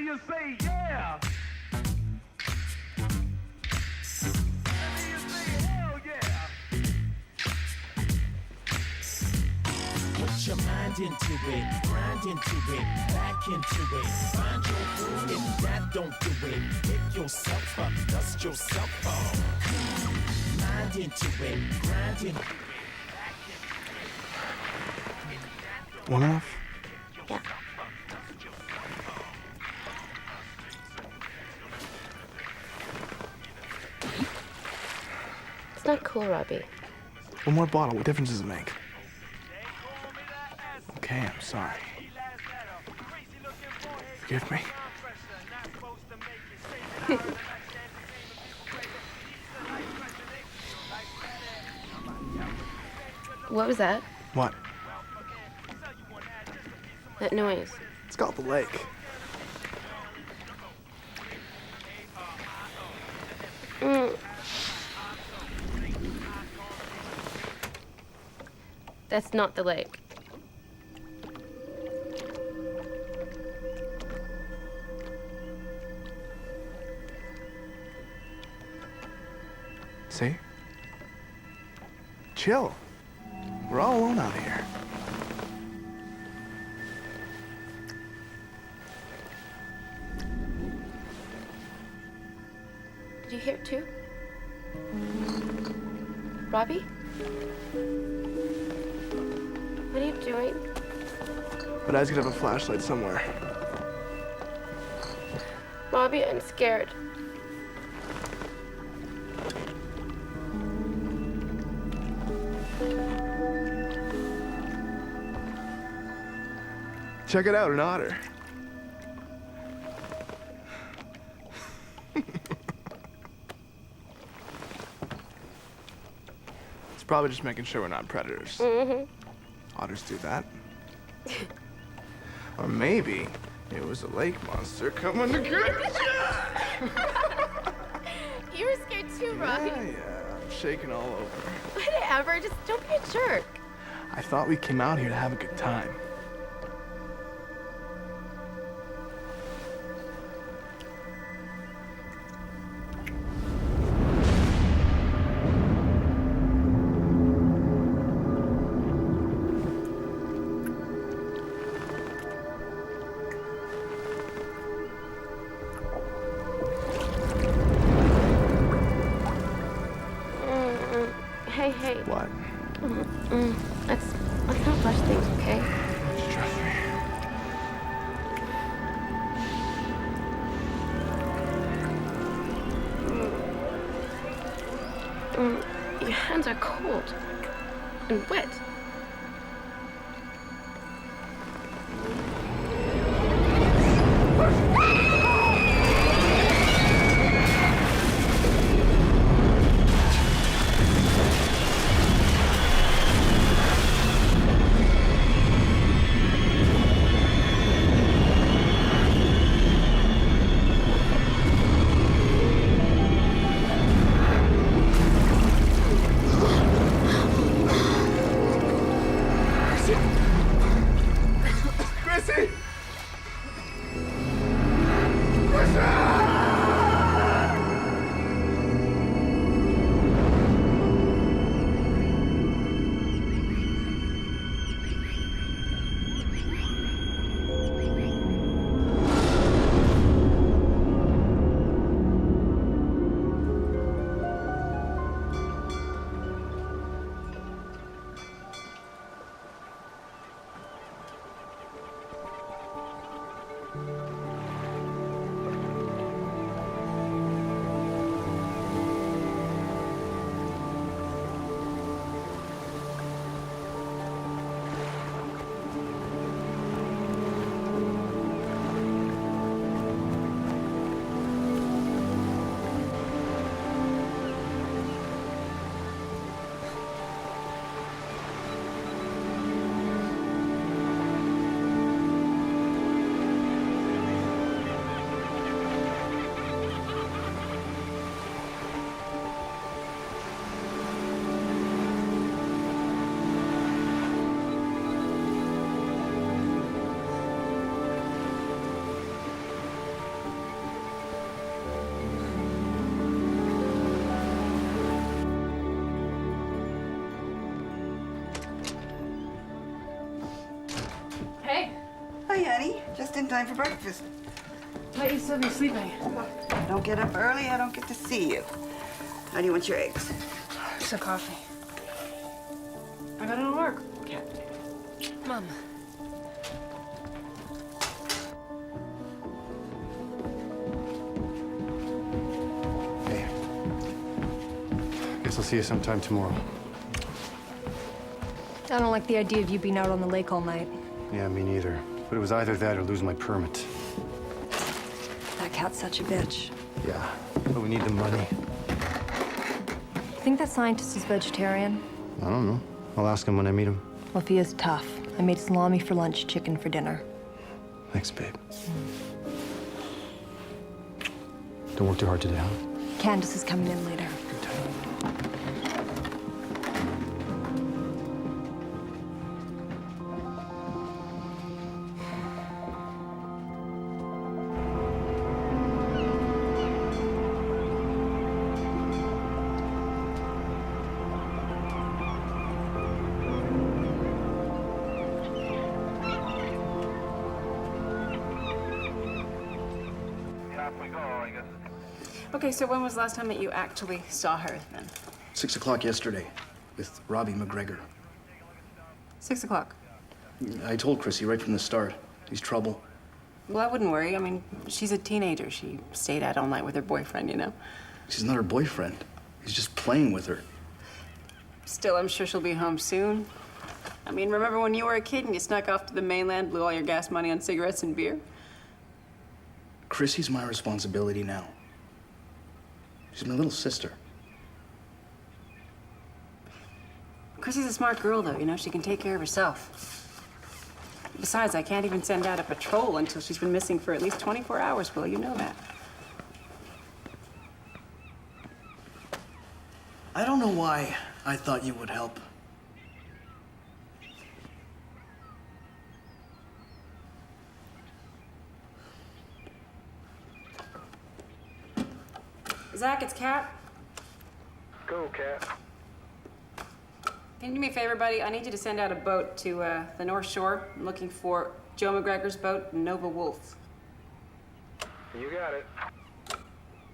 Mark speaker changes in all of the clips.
Speaker 1: you say yeah? Let me you say hell yeah.
Speaker 2: Put your mind into it, grind into it, back into it. Find your groove, if that don't do it, pick yourself up, dust yourself off. Mind into it, grind into it.
Speaker 3: One off?
Speaker 4: Yeah. It's not cool, Robbie.
Speaker 3: One more bottle, what difference does it make? Okay, I'm sorry. Forgive me.
Speaker 4: What was that?
Speaker 3: What?
Speaker 4: That noise.
Speaker 3: It's called the lake.
Speaker 4: That's not the lake.
Speaker 3: See? Chill. We're all alone out here.
Speaker 4: Did you hear it too? Robbie? What are you doing?
Speaker 3: But I was gonna have a flashlight somewhere.
Speaker 4: Robbie, I'm scared.
Speaker 3: Check it out, an otter. It's probably just making sure we're not predators.
Speaker 4: Mm-hmm.
Speaker 3: Otters do that. Or maybe it was a lake monster coming to get you.
Speaker 4: You were scared too, Robbie.
Speaker 3: Yeah, I'm shaking all over.
Speaker 4: Whatever, just don't be a jerk.
Speaker 3: I thought we came out here to have a good time.
Speaker 4: Hey.
Speaker 3: What?
Speaker 4: Let's not rush things, okay?
Speaker 3: Just trust me.
Speaker 4: Your hands are cold and wet.
Speaker 3: Chrissy!
Speaker 5: honey. Just in time for breakfast.
Speaker 6: Let you still be sleeping.
Speaker 5: Don't get up early, I don't get to see you. How do you want your eggs?
Speaker 6: Just a coffee. I gotta go to work. Okay. Mom.
Speaker 7: Hey. Guess I'll see you sometime tomorrow.
Speaker 8: I don't like the idea of you being out on the lake all night.
Speaker 7: Yeah, me neither. But it was either that or lose my permit.
Speaker 8: That cat's such a bitch.
Speaker 7: Yeah, but we need the money.
Speaker 8: You think that scientist is vegetarian?
Speaker 7: I don't know. I'll ask him when I meet him.
Speaker 8: Well, if he is, tough. I made salami for lunch, chicken for dinner.
Speaker 7: Thanks, babe. Don't work too hard today, huh?
Speaker 8: Candace is coming in later.
Speaker 7: Good time.
Speaker 6: Okay, so when was the last time that you actually saw her then?
Speaker 9: 6 o'clock yesterday with Robbie McGregor.
Speaker 6: 6 o'clock.
Speaker 9: I told Chrissy right from the start. He's trouble.
Speaker 6: Well, I wouldn't worry. I mean, she's a teenager. She stayed out all night with her boyfriend, you know?
Speaker 9: He's not her boyfriend. He's just playing with her.
Speaker 6: Still, I'm sure she'll be home soon. I mean, remember when you were a kid and you snuck off to the mainland, blew all your gas money on cigarettes and beer?
Speaker 9: Chrissy's my responsibility now. She's my little sister.
Speaker 6: Chrissy's a smart girl, though. You know, she can take care of herself. Besides, I can't even send out a patrol until she's been missing for at least 24 hours, Will. You know that.
Speaker 9: I don't know why I thought you would help.
Speaker 6: Zach, it's Kat.
Speaker 1: Go, Cat.
Speaker 6: Can you do me a favor, buddy? I need you to send out a boat to the North Shore. I'm looking for Joe McGregor's boat, Nova Wolf.
Speaker 1: You got it.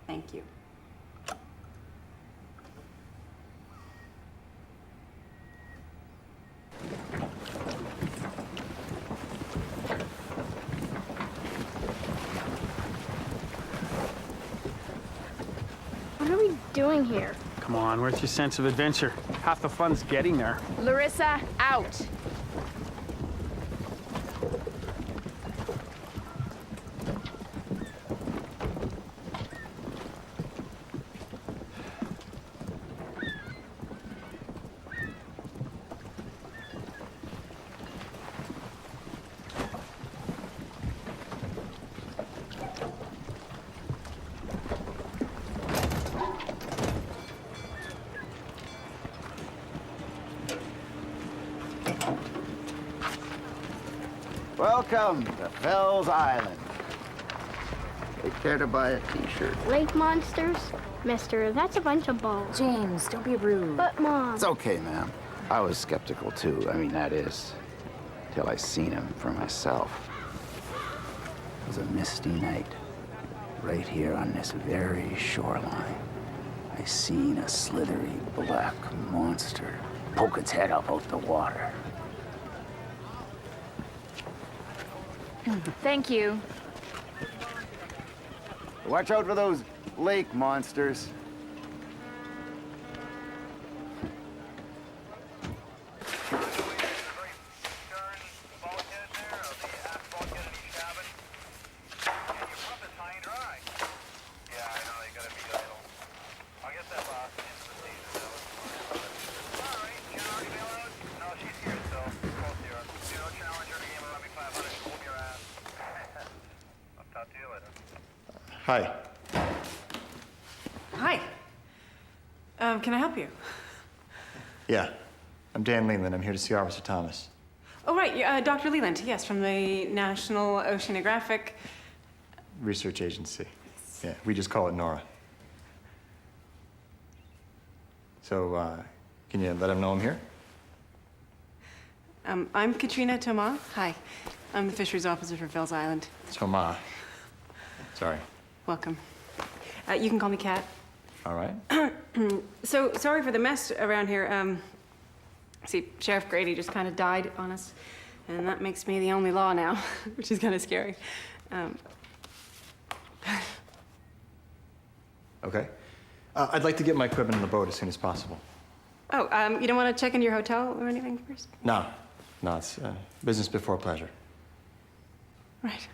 Speaker 6: Thank you.
Speaker 4: What are we doing here?
Speaker 10: Come on, where's your sense of adventure? Half the fun's getting there.
Speaker 4: Larissa, out.
Speaker 11: Welcome to Fells Island. Take care to buy a t-shirt.
Speaker 4: Lake monsters? Mister, that's a bunch of balls.
Speaker 8: James, don't be rude.
Speaker 4: But, Mom.
Speaker 11: It's okay, ma'am. I was skeptical too. I mean, that is, till I seen him for myself. It was a misty night, right here on this very shoreline. I seen a slithery black monster poke its head up out the water.
Speaker 8: Thank you.
Speaker 11: Watch out for those lake monsters.
Speaker 3: Hi.
Speaker 6: Hi. Can I help you?
Speaker 3: Yeah, I'm Dan Leland. I'm here to see Officer Thomas.
Speaker 6: Oh, right. Dr. Leland, yes, from the National Oceanographic
Speaker 3: Research Agency. Yeah, we just call it NORA. So, can you let him know I'm here?
Speaker 6: I'm Katrina Thomas. Hi. I'm the fisheries officer for Fells Island.
Speaker 7: So, Ma. Sorry.
Speaker 6: Welcome. You can call me Kat.
Speaker 7: All right.
Speaker 6: So, sorry for the mess around here. See, Sheriff Grady just kind of died on us, and that makes me the only law now, which is kind of scary.
Speaker 7: Okay. I'd like to get my equipment on the boat as soon as possible.
Speaker 6: Oh, you don't want to check into your hotel or anything first?
Speaker 7: No. No, it's business before pleasure.
Speaker 6: Right.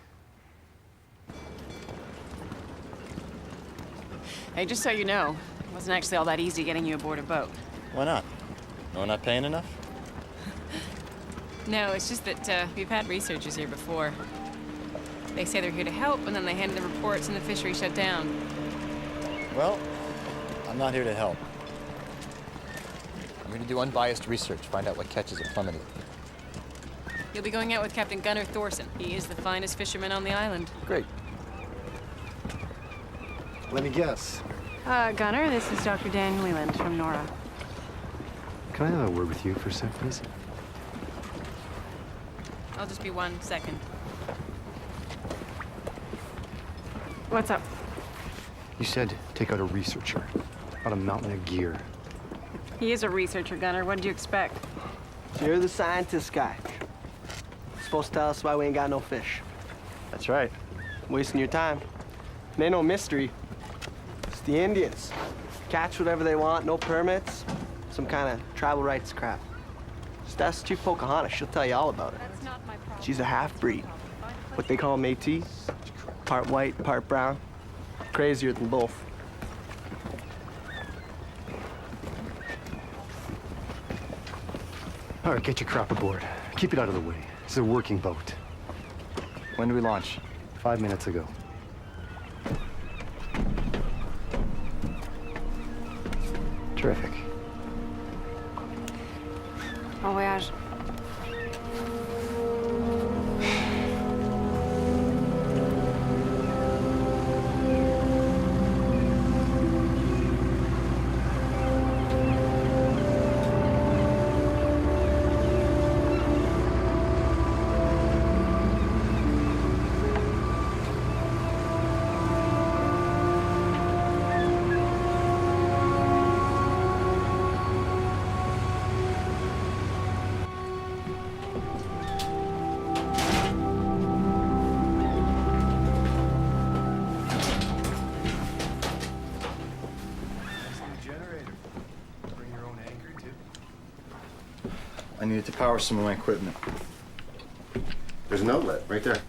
Speaker 6: Hey, just so you know, it wasn't actually all that easy getting you aboard a boat.
Speaker 7: Why not? No, we're not paying enough?
Speaker 6: No, it's just that we've had researchers here before. They say they're here to help, and then they hand in the reports and the fishery shut down.
Speaker 7: Well, I'm not here to help. I'm here to do unbiased research, find out what catches are plummeting.
Speaker 6: You'll be going out with Captain Gunnar Thorson. He is the finest fisherman on the island.
Speaker 7: Great. Let me guess.
Speaker 6: Gunnar, this is Dr. Dan Leland from NORA.
Speaker 7: Can I have a word with you for a sec, please?
Speaker 6: I'll just be 1 second. What's up?
Speaker 7: You said take out a researcher. About a mountain of gear.
Speaker 6: He is a researcher, Gunnar. What did you expect?
Speaker 12: So you're the scientist guy. Supposed to tell us why we ain't got no fish.
Speaker 7: That's right.
Speaker 12: Wasting your time. It ain't no mystery. It's the Indians. Catch whatever they want, no permits. Some kind of tribal rights crap. Just ask Chief Pocahontas, she'll tell you all about it. She's a half-breed. What they call Métis. Part white, part brown. Crazier than both.
Speaker 7: All right, get your crop aboard. Keep it out of the way. It's a working boat. When do we launch? 5 minutes ago. Terrific.
Speaker 6: Bon voyage.
Speaker 7: I needed to power some of my equipment.
Speaker 3: There's an outlet right there.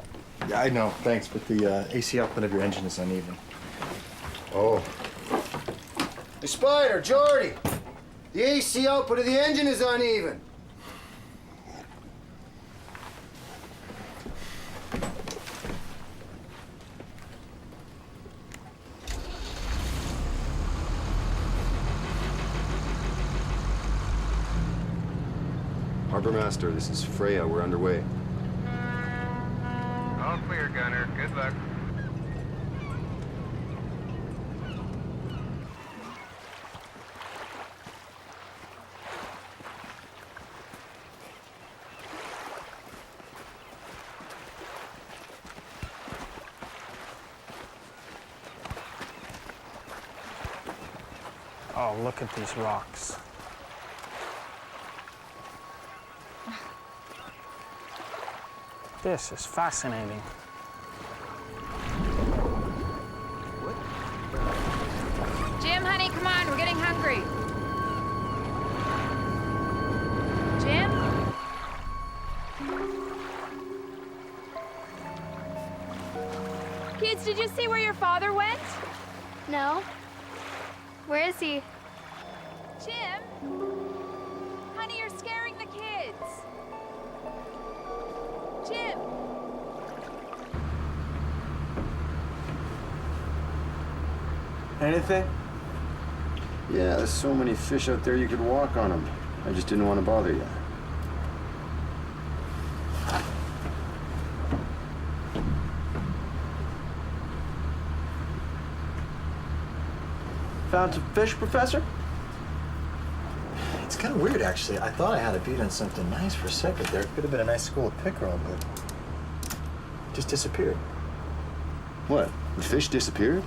Speaker 7: Yeah, I know, thanks, but the AC output of your engine is uneven.
Speaker 3: Oh.
Speaker 13: Hey, Spider, Jordy! The AC output of the engine is uneven.
Speaker 3: Harbor Master, this is Freya. We're underway.
Speaker 1: All clear, Gunner. Good luck.
Speaker 10: Oh, look at these rocks. This is fascinating.
Speaker 4: Jim, honey, come on. We're getting hungry. Jim? Kids, did you see where your father went?
Speaker 14: No. Where is he?
Speaker 4: Jim? Honey, you're scaring the kids. Jim!
Speaker 12: Anything?
Speaker 3: Yeah, there's so many fish out there you could walk on them. I just didn't want to bother you.
Speaker 12: Found some fish, Professor?
Speaker 7: It's kind of weird, actually. I thought I had a beat on something nice for a second there. It could have been a nice school of pickerel, but
Speaker 9: Just disappeared.
Speaker 3: What? The fish disappeared?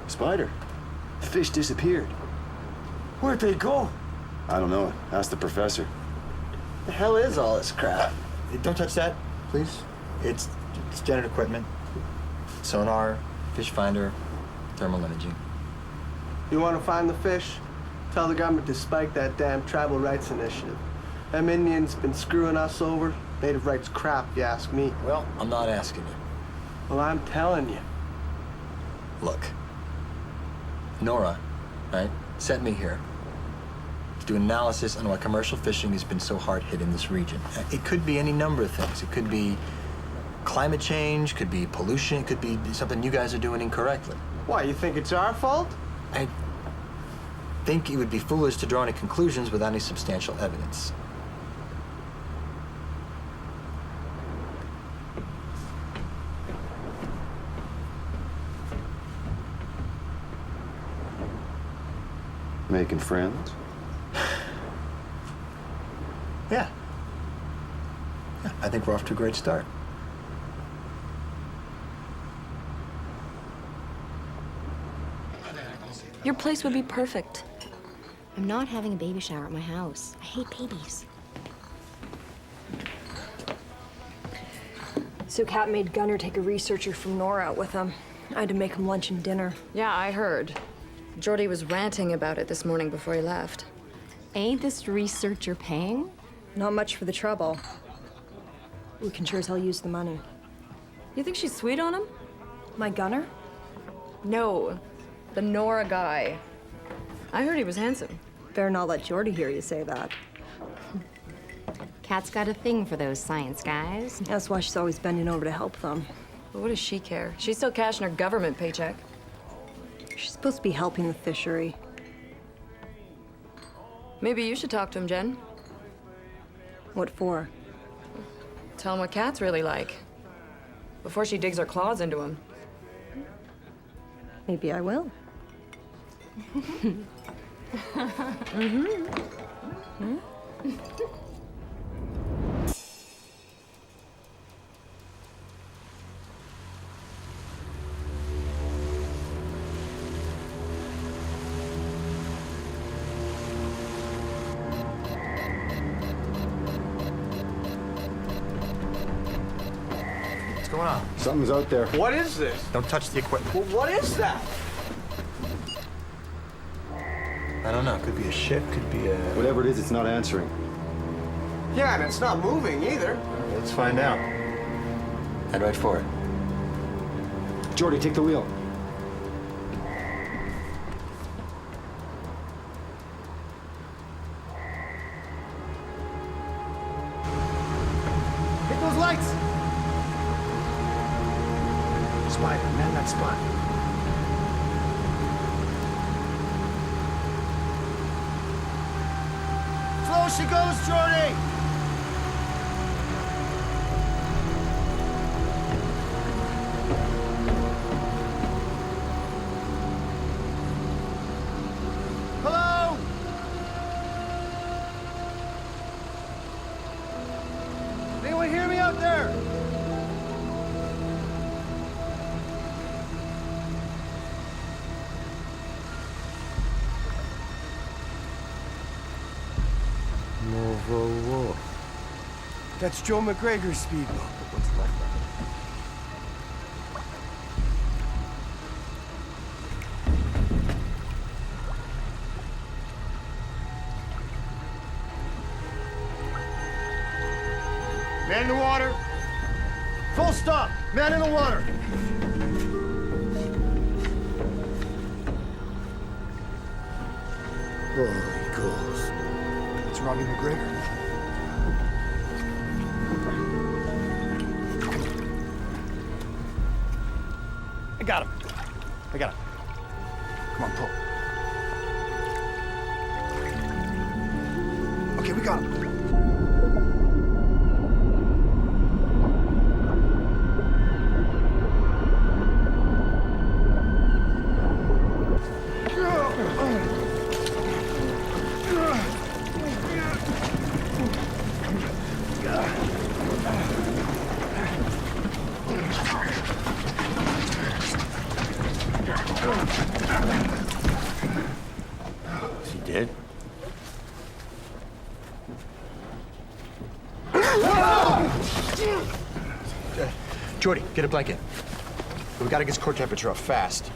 Speaker 3: Spider. The fish disappeared.
Speaker 9: Where'd they go?
Speaker 3: I don't know. Ask the professor.
Speaker 12: The hell is all this crap?
Speaker 9: Hey, don't touch that, please. It's standard equipment. Sonar, fish finder, thermal imaging.
Speaker 12: You want to find the fish? Tell the government to spike that damn tribal rights initiative. Them Indians been screwing us over. Native rights crap, if you ask me.
Speaker 9: Well, I'm not asking you.
Speaker 12: Well, I'm telling you.
Speaker 9: Look, Nora, right, sent me here to do analysis on why commercial fishing has been so hard hit in this region. It could be any number of things. It could be climate change, could be pollution, it could be something you guys are doing incorrectly.
Speaker 12: Why, you think it's our fault?
Speaker 9: I think it would be foolish to draw any conclusions without any substantial evidence.
Speaker 3: Making friends?
Speaker 9: Yeah. I think we're off to a great start.
Speaker 8: Your place would be perfect.
Speaker 15: I'm not having a baby shower at my house. I hate babies.
Speaker 8: So Kat made Gunner take a researcher from Nora out with him. I had to make him lunch and dinner.
Speaker 6: Yeah, I heard. Jordy was ranting about it this morning before he left.
Speaker 15: Ain't this researcher paying?
Speaker 8: Not much for the trouble. We can sure as hell use the money.
Speaker 6: You think she's sweet on him?
Speaker 8: My Gunner?
Speaker 6: No, the Nora guy. I heard he was handsome.
Speaker 8: Better not let Jordy hear you say that.
Speaker 15: Kat's got a thing for those science guys.
Speaker 8: That's why she's always bending over to help them.
Speaker 6: But what does she care? She's still cashing her government paycheck.
Speaker 8: She's supposed to be helping the fishery.
Speaker 6: Maybe you should talk to him, Jen.
Speaker 8: What for?
Speaker 6: Tell him what Kat's really like. Before she digs her claws into him.
Speaker 8: Maybe I will.
Speaker 9: What's going on?
Speaker 3: Something's out there.
Speaker 12: What is this?
Speaker 9: Don't touch the equipment.
Speaker 12: Well, what is that?
Speaker 9: I don't know. Could be a ship, could be a...
Speaker 3: Whatever it is, it's not answering.
Speaker 12: Yeah, and it's not moving either.
Speaker 9: Let's find out. Head right for it.
Speaker 3: Jordy, take the wheel.
Speaker 13: Hit those lights! Spider, man that spot. Slow she goes, Jordy! Hello? Anyone hear me out there?
Speaker 3: Whoa.
Speaker 13: That's Joe McGregor's speedboat.
Speaker 9: What's left of it?
Speaker 13: Man in the water. Full stop. Man in the water. Holy goals. It's Robbie McGregor.
Speaker 9: I got him.
Speaker 13: Come on, pull. Okay, we got him.
Speaker 9: Jordy, get a blanket. We gotta get his core temperature up fast.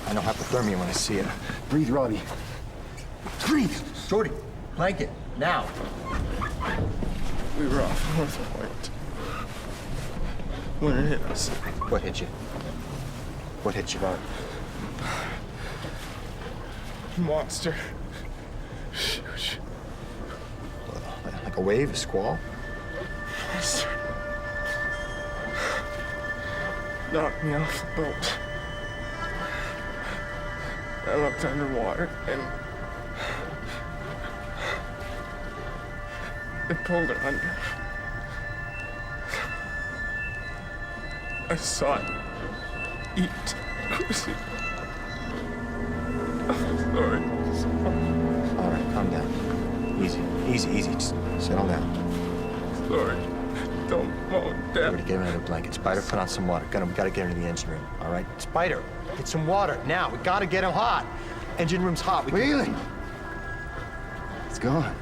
Speaker 9: I know hypothermia when I see it.
Speaker 7: Breathe, Robbie. Breathe!
Speaker 9: Jordy, blanket, now.
Speaker 16: We were off North Point when it hit us.
Speaker 9: What hit you? What hit you?
Speaker 16: Monster. Huge.
Speaker 9: Like a wave, a squall?
Speaker 16: Monster. Knocked me off the boat. I looked underwater and it pulled her under. I saw it eat Chrissy. I'm sorry.
Speaker 9: All right, calm down. Easy, easy, easy. Just settle down.
Speaker 16: Sorry. Don't moan, Dad.
Speaker 9: Everybody get another blanket. Spider, put on some water. We gotta get into the engine room, all right? Spider, get some water, now. We gotta get him hot. Engine room's hot.
Speaker 7: Wheeling! It's gone.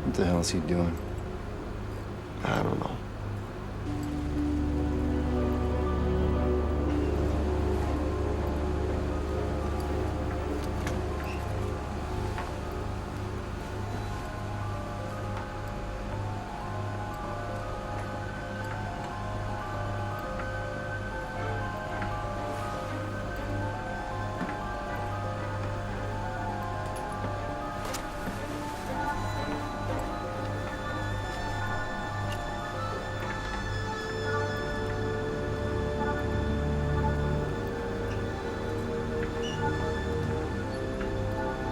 Speaker 7: What the hell is he doing?
Speaker 16: I don't know.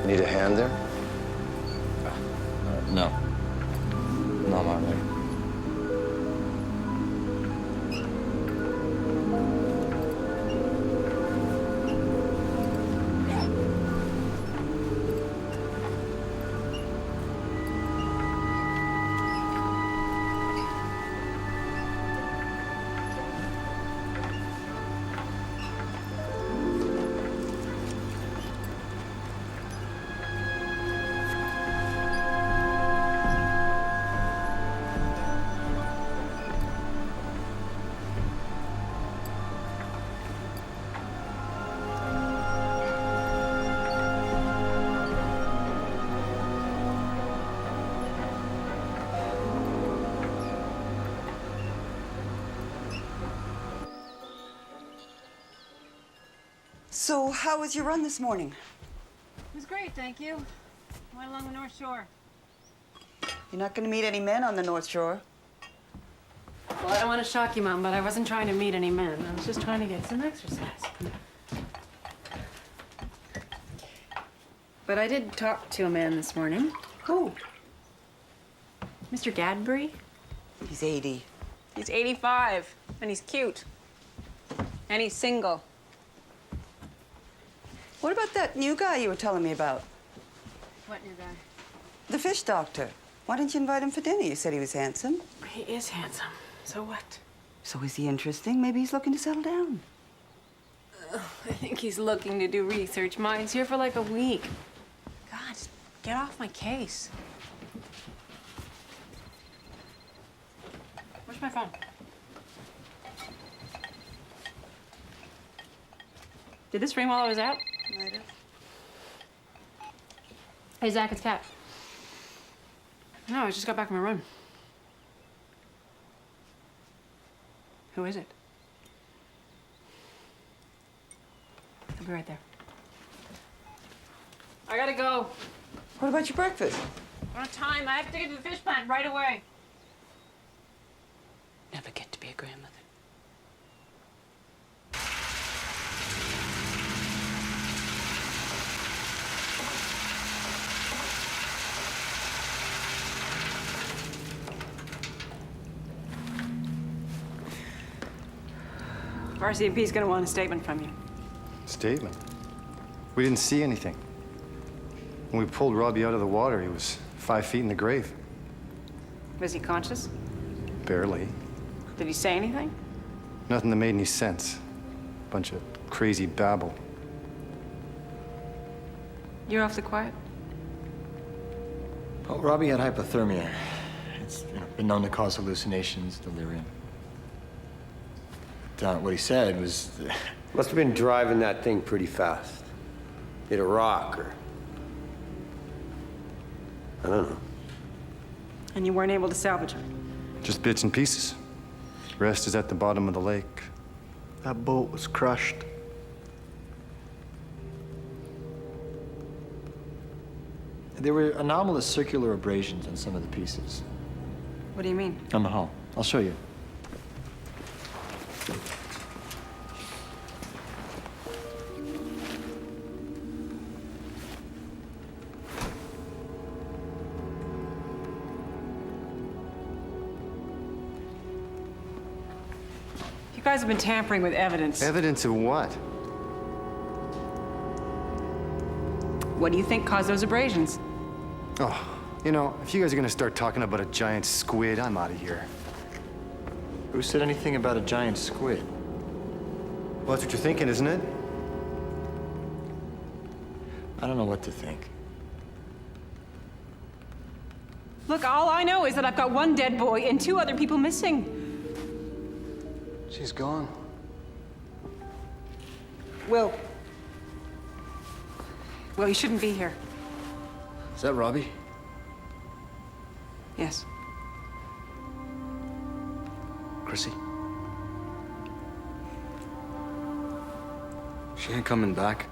Speaker 3: Need a hand there?
Speaker 9: No. No, I'm all right.
Speaker 5: So, how was your run this morning?
Speaker 6: It was great, thank you. Went along the North Shore.
Speaker 5: You're not going to meet any men on the North Shore.
Speaker 6: Well, I don't want to shock you, Mom, but I wasn't trying to meet any men. I was just trying to get some exercise. But I did talk to a man this morning.
Speaker 5: Who?
Speaker 6: Mr. Gadbury.
Speaker 5: He's 80.
Speaker 6: He's 85, and he's cute. And he's single.
Speaker 5: What about that new guy you were telling me about?
Speaker 6: What new guy?
Speaker 5: The fish doctor. Why didn't you invite him for dinner? You said he was handsome.
Speaker 6: He is handsome. So what?
Speaker 5: So is he interesting? Maybe he's looking to settle down.
Speaker 6: I think he's looking to do research. Mine's here for like a week. God, Get off my case. Where's my phone? Did this ring while I was out?
Speaker 5: Might have.
Speaker 6: Hey, Zach, it's Kat. No, I just got back from my run. Who is it? I'll be right there. I gotta go.
Speaker 5: What about your breakfast?
Speaker 6: I don't have time. I have to get to the fish plant right away. Never get to be a grandmother. RCMP's gonna want a statement from you.
Speaker 7: Statement? We didn't see anything. When we pulled Robbie out of the water, he was 5 feet in the grave.
Speaker 6: Was he conscious?
Speaker 7: Barely.
Speaker 6: Did he say anything?
Speaker 7: Nothing that made any sense. Bunch of crazy babble.
Speaker 6: You're awfully quiet.
Speaker 9: Well, Robbie had hypothermia. It's been known to cause hallucinations, delirium. What he said was...
Speaker 17: Must have been driving that thing pretty fast. Hit a rock or... I don't know.
Speaker 6: And you weren't able to salvage him?
Speaker 7: Just bits and pieces. Rest is at the bottom of the lake.
Speaker 12: That boat was crushed.
Speaker 9: There were anomalous circular abrasions on some of the pieces.
Speaker 6: What do you mean?
Speaker 9: On the hull. I'll show you.
Speaker 6: You guys have been tampering with evidence.
Speaker 7: Evidence of what?
Speaker 6: What do you think caused those abrasions?
Speaker 7: Oh, you know, if you guys are gonna start talking about a giant squid, I'm out of here.
Speaker 9: Who said anything about a giant squid?
Speaker 7: Well, that's what you're thinking, isn't it?
Speaker 9: I don't know what to think.
Speaker 6: Look, all I know is that I've got one dead boy and 2 other people missing.
Speaker 7: She's gone.
Speaker 6: Will, you shouldn't be here.
Speaker 16: Is that Robbie?
Speaker 6: Yes.
Speaker 16: Chrissy? She ain't coming back.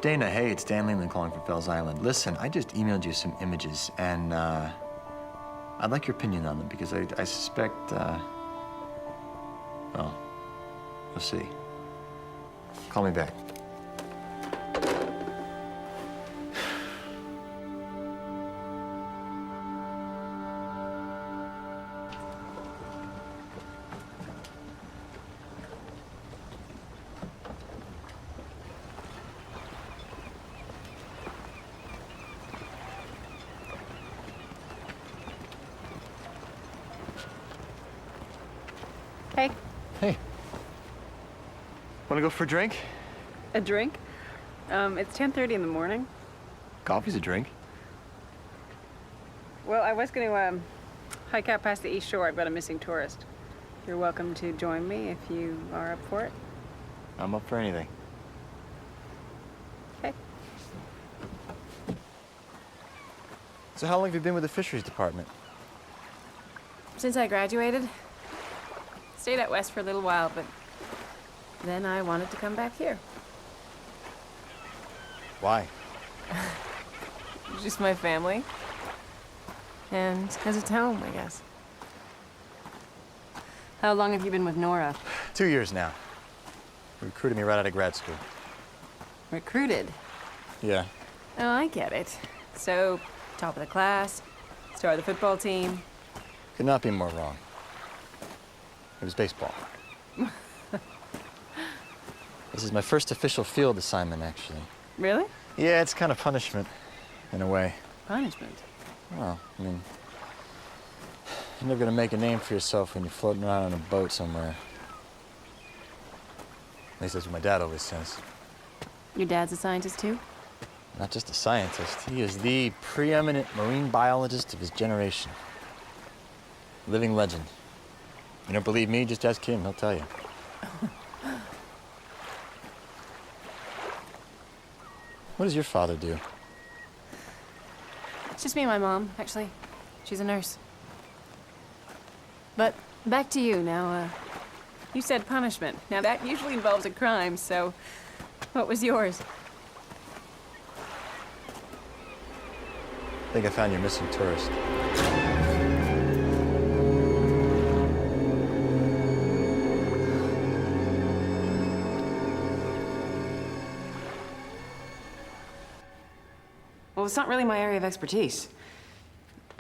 Speaker 9: Dana. Hey, it's Dan Leland calling from Fells Island. Listen, I just emailed you some images, and I'd like your opinion on them because I suspect, well, we'll see. Call me back.
Speaker 6: Hey.
Speaker 9: Hey. Want to go for a drink?
Speaker 6: A drink? It's 10:30 in the morning.
Speaker 9: Coffee's a drink.
Speaker 6: Well, I was going to hike out past the East Shore. I've got a missing tourist. You're welcome to join me if you are up for it.
Speaker 9: I'm up for anything.
Speaker 6: Okay.
Speaker 9: So how long have you been with the fisheries department?
Speaker 6: Since I graduated. Stayed out west for a little while, but then I wanted to come back here.
Speaker 9: Why?
Speaker 6: Just my family. And because it's home, I guess. How long have you been with Nora?
Speaker 9: 2 years now. Recruited me right out of grad school.
Speaker 6: Recruited?
Speaker 9: Yeah.
Speaker 6: Oh, I get it. So, top of the class, star of the football team.
Speaker 9: Could not be more wrong. It was baseball. This is my first official field assignment, actually.
Speaker 6: Really?
Speaker 9: Yeah, it's kind of punishment, in a way.
Speaker 6: Punishment?
Speaker 9: Well, I mean, you're never gonna make a name for yourself when you're floating around on a boat somewhere. At least that's what my dad always says.
Speaker 6: Your dad's a scientist, too?
Speaker 9: Not just a scientist, he is the preeminent marine biologist of his generation. Living legend. You don't believe me? Just ask him, he'll tell you. What does your father do?
Speaker 6: It's just me and my mom, actually. She's a nurse. But back to you now. You said punishment. Now that usually involves a crime, so what was yours?
Speaker 9: I think I found your missing tourist.
Speaker 6: Well, it's not really my area of expertise.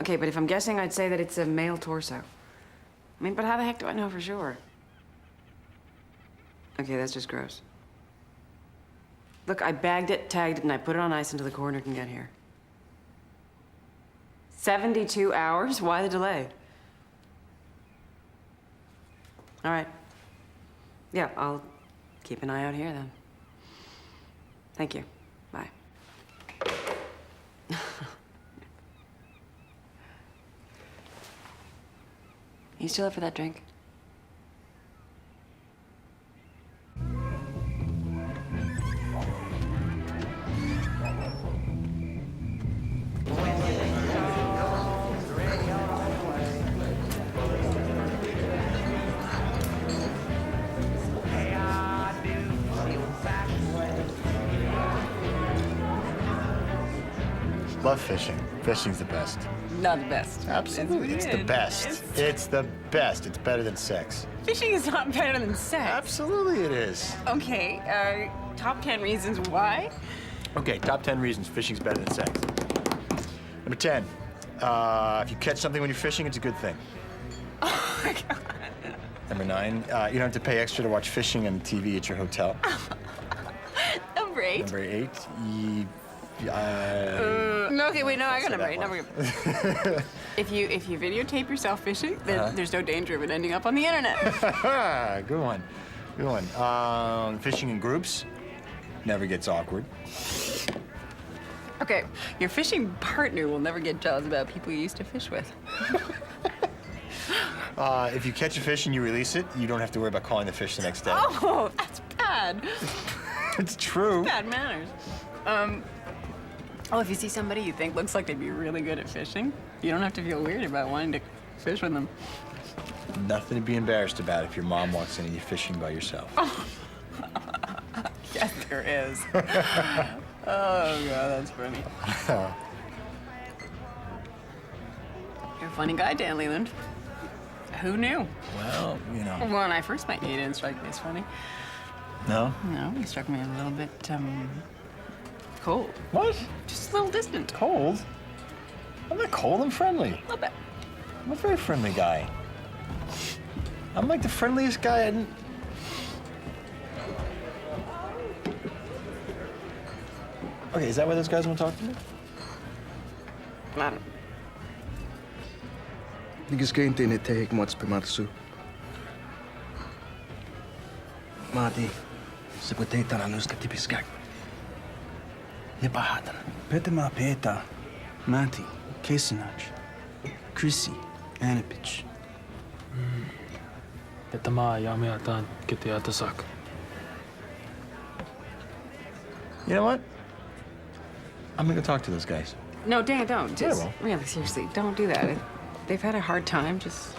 Speaker 6: Okay, but if I'm guessing, I'd say that it's a male torso. I mean, but how the heck do I know for sure? Okay, that's just gross. Look, I bagged it, tagged it, and I put it on ice until the coroner can get here. 72 hours? Why the delay? All right. Yeah, I'll keep an eye out here then. Thank you. Bye. You still up for that drink?
Speaker 9: Love fishing. Fishing's the best.
Speaker 6: Not the best.
Speaker 9: Absolutely, it's the best. It's the best. It's better than sex.
Speaker 6: Fishing is not better than sex.
Speaker 9: Absolutely it is.
Speaker 6: Okay, top 10 reasons why?
Speaker 9: Okay, top 10 reasons fishing's better than sex. Number 10, if you catch something when you're fishing, it's a good thing.
Speaker 6: Oh my God.
Speaker 9: Number 9, you don't have to pay extra to watch fishing on TV at your hotel.
Speaker 6: Number 8.
Speaker 9: Number 8,
Speaker 6: no, okay, wait, no, I got number 8. Number 8. If you videotape yourself fishing, then there's no danger of it ending up on the internet.
Speaker 9: Good one. Good one. Fishing in groups never gets awkward.
Speaker 6: Okay, your fishing partner will never get jealous about people you used to fish with.
Speaker 9: If you catch a fish and you release it, you don't have to worry about calling the fish the next day.
Speaker 6: Oh, that's bad.
Speaker 9: It's true.
Speaker 6: Bad manners. Oh, if you see somebody you think looks like they'd be really good at fishing, you don't have to feel weird about wanting to fish with them.
Speaker 9: Nothing to be embarrassed about if your mom walks in and you're fishing by yourself.
Speaker 6: Yes, there is. Oh, God, that's funny. You're a funny guy, Dan Leland. Who knew?
Speaker 9: Well, you know.
Speaker 6: When I first met you, you didn't strike me as funny.
Speaker 9: No?
Speaker 6: No, you struck me a little bit, cold.
Speaker 9: What?
Speaker 6: Just a little distant.
Speaker 9: Cold? I'm not cold, I'm friendly.
Speaker 6: A little bit.
Speaker 9: I'm a very friendly guy. I'm like the friendliest guy I didn't... Okay, is that why those guys won't talk to me?
Speaker 6: I don't...
Speaker 12: Biggest gain thing they take much per Matsu. Mati, se potato na nuska tipiskak. Ne pahatan. Peta ma peta. Mati, Kesinach, Chrissy, Anipich.
Speaker 16: Petama yame atan kete atasak.
Speaker 9: You know what? I'm gonna go talk to those guys.
Speaker 6: No, Dan, don't. Just,
Speaker 9: well.
Speaker 6: really, seriously, don't do that. They've had a hard time, just...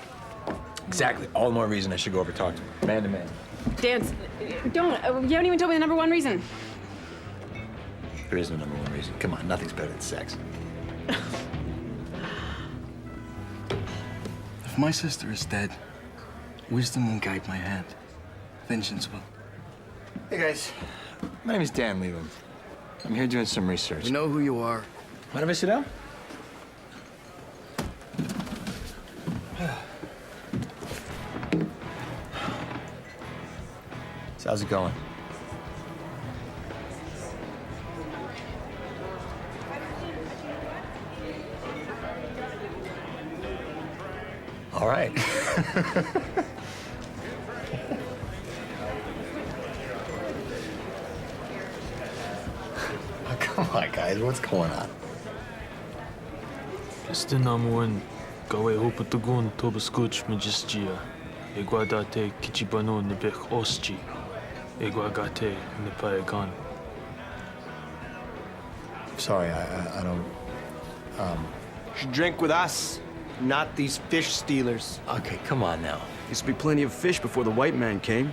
Speaker 9: Exactly. All the more reason I should go over and talk to them. Man to man.
Speaker 6: Dan, don't. You haven't even told me the number one reason.
Speaker 9: There is no number one reason. Come on, nothing's better than sex.
Speaker 12: If my sister is dead, wisdom will guide my hand. Vengeance will.
Speaker 9: Hey, guys. My name is Dan Leland. I'm here doing some research.
Speaker 12: We know who you are.
Speaker 9: Mind if I sit down? So how's it going? All right. Come on, guys, what's going on?
Speaker 16: Este namuan gawe huputugun tobaskuch magistia. Iguadate kichibano nebech oschi. Iguagate nepaegan.
Speaker 9: Sorry, I don't.
Speaker 12: You should drink with us, not these fish stealers.
Speaker 9: Okay, come on now.
Speaker 12: Used to be plenty of fish before the white man came.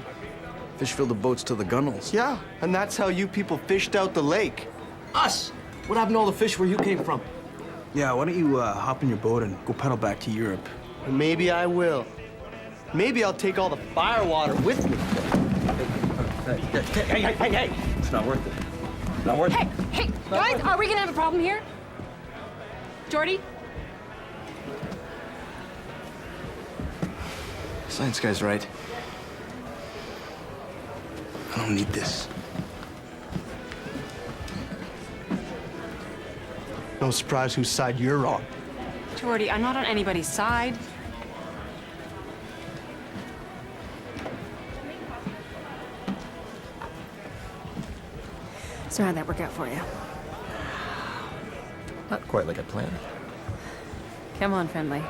Speaker 12: Fish filled the boats to the gunwales. Yeah, and that's how you people fished out the lake. Us! What happened to all the fish where you came from? Yeah, why don't you hop in your boat and go paddle back to Europe? Maybe I will. Maybe I'll take all the firewater with me.
Speaker 9: Hey! It's not worth it. Not worth it.
Speaker 6: Hey, guys, are we gonna have a problem here? Jordy?
Speaker 12: Science guy's right. I don't need this. No surprise whose side you're on.
Speaker 6: Jordy, I'm not on anybody's side. So how'd that work out for you?
Speaker 9: Not quite like I planned.
Speaker 6: Come on, friendly.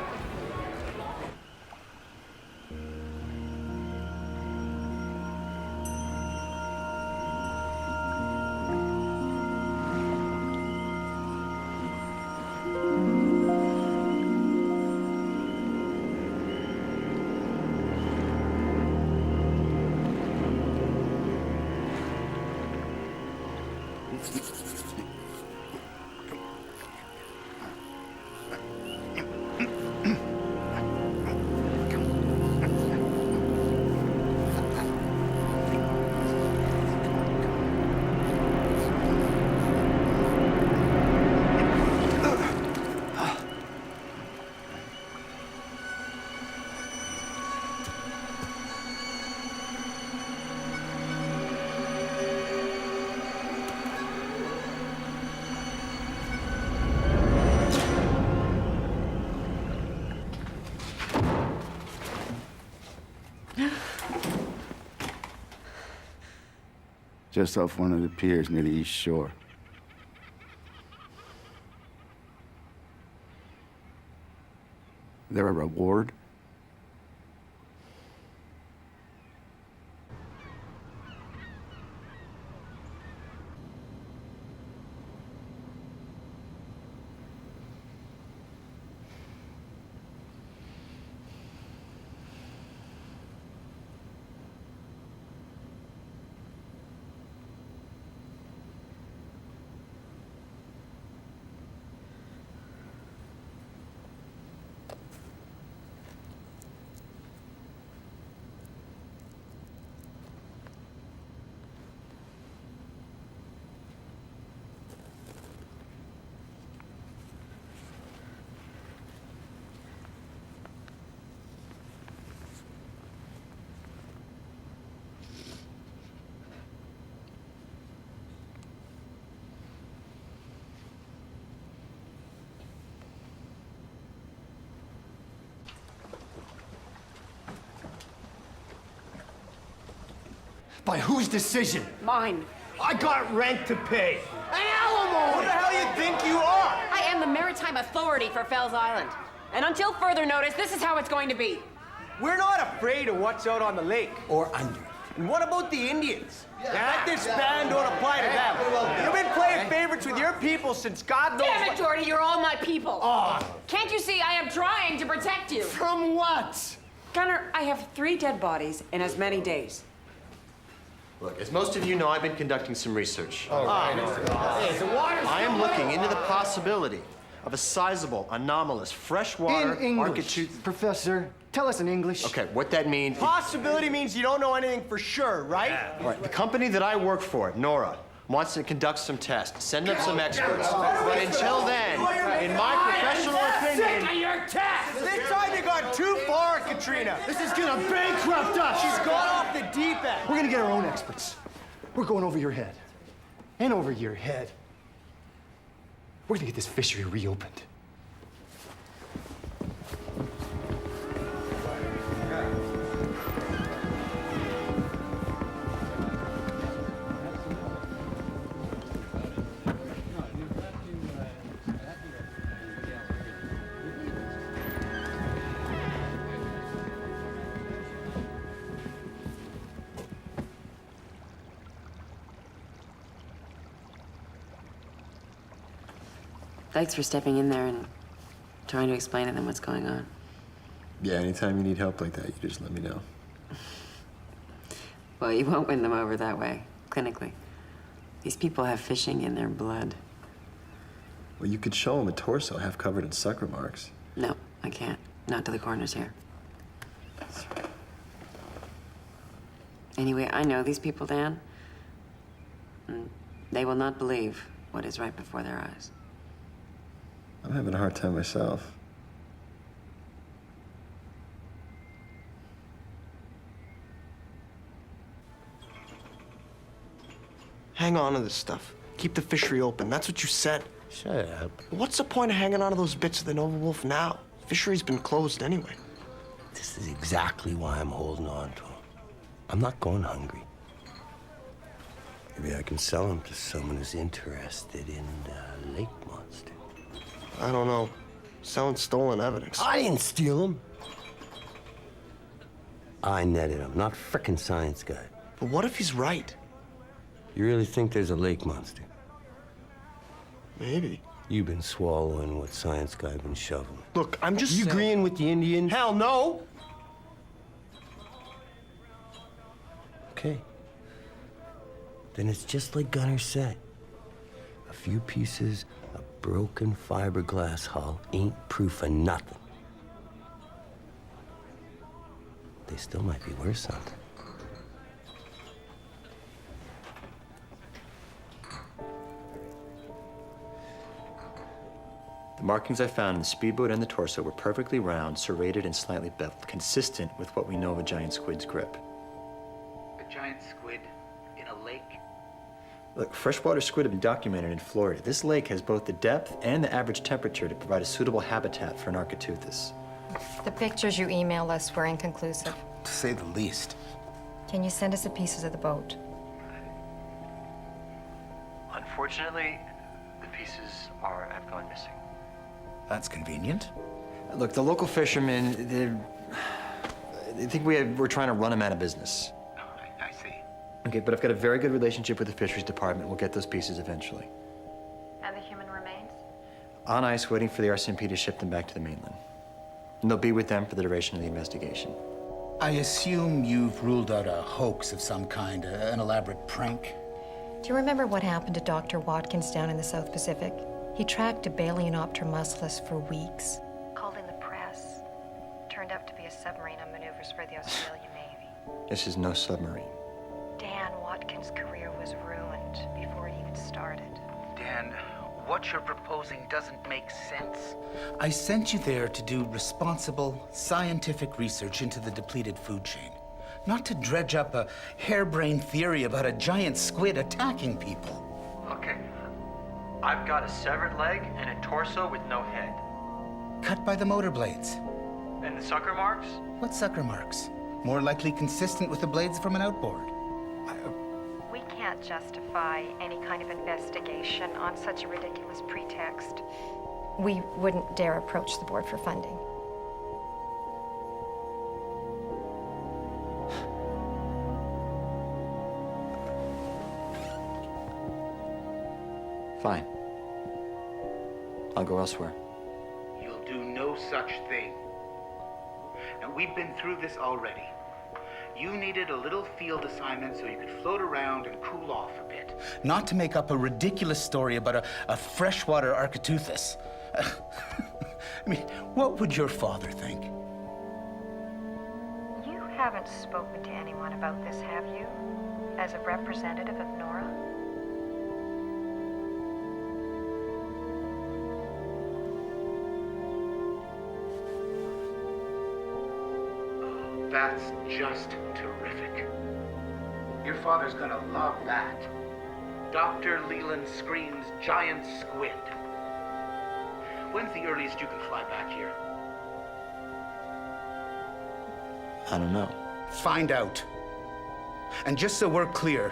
Speaker 11: Just off one of the piers near the east shore. There a reward?
Speaker 13: By whose decision?
Speaker 6: Mine.
Speaker 13: I got rent to pay. An alimony! Who the hell you think you are?
Speaker 6: I am the Maritime Authority for Fells Island. And until further notice, this is how it's going to be.
Speaker 12: We're not afraid of what's out on the lake.
Speaker 9: Or under.
Speaker 12: And what about the Indians? That this ban don't apply to them. You've been playing favorites with your people since God knows
Speaker 6: Damn it,
Speaker 12: what-
Speaker 6: Jordy, you're all my people.
Speaker 12: Oh.
Speaker 6: Can't you see I am trying to protect you?
Speaker 13: From what?
Speaker 6: Gunner, I have 3 dead bodies in as many days.
Speaker 9: Look, as most of you know, I've been conducting some research.
Speaker 13: Hey, the water's
Speaker 9: I am looking into the possibility of a sizable, anomalous, freshwater
Speaker 13: in English. Professor, tell us in English.
Speaker 9: Okay, what that means...
Speaker 12: Possibility means you don't know anything for sure, right?
Speaker 9: All right, the company that I work for, Nora, wants to conduct some tests, send up some experts. But until then, in my professional opinion...
Speaker 12: your test! This time you got too far, Katrina.
Speaker 13: This is gonna bankrupt us.
Speaker 12: She's gone off the deep end.
Speaker 13: We're gonna get our own experts. We're going over your head. And over your head. We're gonna get this fishery reopened.
Speaker 6: Thanks for stepping in there and trying to explain to them what's going on.
Speaker 3: Yeah, anytime you need help like that, you just let me know.
Speaker 6: Well, you won't win them over that way, clinically. These people have fishing in their blood.
Speaker 3: Well, you could show them a torso half covered in sucker marks.
Speaker 6: No, I can't. Not till the coroner's here. Anyway, I know these people, Dan. And they will not believe what is right before their eyes.
Speaker 3: I'm having a hard time myself.
Speaker 12: Hang on to this stuff. Keep the fishery open. That's what you said.
Speaker 11: Shut up.
Speaker 12: What's the point of hanging on to those bits of the Nova Wolf now? Fishery's been closed anyway.
Speaker 18: This is exactly why I'm holding on to them. I'm not going hungry. Maybe I can sell them to someone who's interested in the lake monster.
Speaker 12: I don't know. Selling stolen evidence.
Speaker 18: I didn't steal them. I netted them, not frickin' science guy.
Speaker 12: But what if he's right?
Speaker 18: You really think there's a lake monster?
Speaker 12: Maybe.
Speaker 18: You've been swallowing what science guy been shoving.
Speaker 12: Look, I'm just
Speaker 18: You
Speaker 12: saying-
Speaker 18: agreeing with the Indians?
Speaker 12: Hell no!
Speaker 18: Okay. Then it's just like Gunner said. A few pieces of broken fiberglass hull ain't proof of nothing. They still might be worth something.
Speaker 9: The markings I found in the speedboat and the torso were perfectly round, serrated, and slightly beveled, consistent with what we know of a giant squid's grip.
Speaker 11: A giant squid in a lake?
Speaker 9: Look, freshwater squid have been documented in Florida. This lake has both the depth and the average temperature to provide a suitable habitat for an Architeuthis.
Speaker 19: The pictures you emailed us were inconclusive.
Speaker 11: To say the least.
Speaker 19: Can you send us the pieces of the boat?
Speaker 9: Unfortunately, the pieces have gone missing.
Speaker 11: That's convenient.
Speaker 9: Look, the local fishermen, they think we're trying to run them out of business.
Speaker 11: I see.
Speaker 9: Okay, but I've got a very good relationship with the fisheries department. We'll get those pieces eventually.
Speaker 14: And the human remains?
Speaker 9: On ice, waiting for the RCMP to ship them back to the mainland. And they'll be with them for the duration of the investigation.
Speaker 11: I assume you've ruled out a hoax of some kind, an elaborate prank.
Speaker 19: Do you remember what happened to Dr. Watkins down in the South Pacific? He tracked a Balaenoptera musculus for weeks. Called in the press. Turned out to be a submarine on maneuvers for the Australian Navy.
Speaker 9: This is no submarine.
Speaker 19: Dan Watkins' career was ruined before it even started.
Speaker 11: Dan, what you're proposing doesn't make sense. I sent you there to do responsible, scientific research into the depleted food chain. Not to dredge up a harebrained theory about a giant squid attacking people.
Speaker 9: Okay. I've got a severed leg and a torso with no head.
Speaker 11: Cut by the motor blades.
Speaker 9: And the sucker marks?
Speaker 11: What sucker marks? More likely consistent with the blades from an outboard.
Speaker 19: We can't justify any kind of investigation on such a ridiculous pretext. We wouldn't dare approach the board for funding.
Speaker 9: Fine. I'll go elsewhere.
Speaker 20: You'll do no such thing. Now, we've been through this already. You needed a little field assignment so you could float around and cool off a bit. Not to make up a ridiculous story about a freshwater Architeuthis. I mean, what would your father think?
Speaker 19: You haven't spoken to anyone about this, have you? As a representative of Nora?
Speaker 20: That's just terrific. Your father's gonna love that. Dr. Leland screams giant squid. When's the earliest you can fly back here?
Speaker 9: I don't know.
Speaker 20: Find out. And just so we're clear,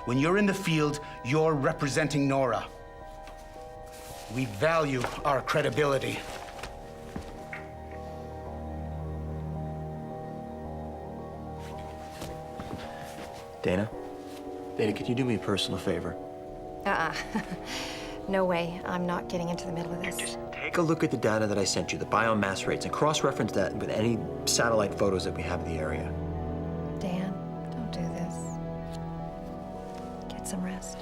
Speaker 20: when you're in the field, you're representing Nora. We value our credibility.
Speaker 9: Dana? Dana, could you do me a personal favor?
Speaker 19: No way. I'm not getting into the middle of this.
Speaker 9: Just take a look at the data that I sent you, the biomass rates, and cross-reference that with any satellite photos that we have of the area.
Speaker 19: Dan, don't do this. Get some rest.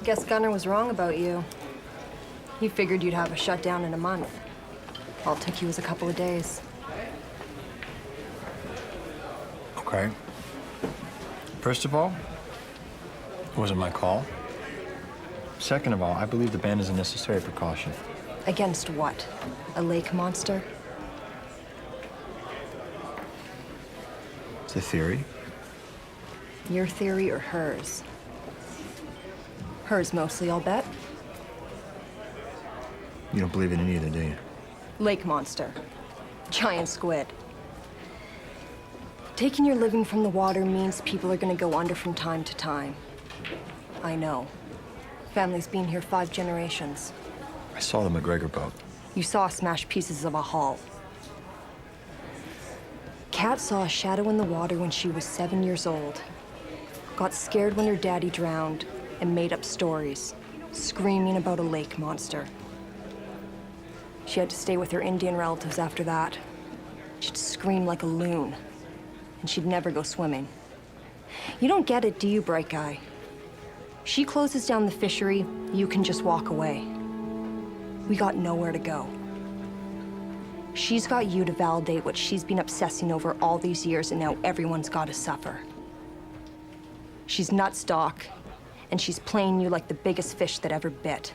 Speaker 8: Guess Gunnar was wrong about you. He figured you'd have a shutdown in a month. All it took you was a couple of days.
Speaker 9: Okay. First of all, it wasn't my call. Second of all, I believe the ban is a necessary precaution.
Speaker 8: Against what? A lake monster?
Speaker 9: It's a theory.
Speaker 8: Your theory or hers? Hers mostly, I'll bet.
Speaker 9: You don't believe in any either, do you?
Speaker 8: Lake monster. Giant squid. Taking your living from the water means people are gonna go under from time to time. I know. Family's been here 5 generations.
Speaker 9: I saw the McGregor boat.
Speaker 8: You saw smashed pieces of a hull. Kat saw a shadow in the water when she was 7 years old. Got scared when her daddy drowned and made up stories, screaming about a lake monster. She had to stay with her Indian relatives after that. She'd scream like a loon, and she'd never go swimming. You don't get it, do you, bright guy? She closes down the fishery, you can just walk away. We got nowhere to go. She's got you to validate what she's been obsessing over all these years, and now everyone's got to suffer. She's nuts, Doc, and she's playing you like the biggest fish that ever bit.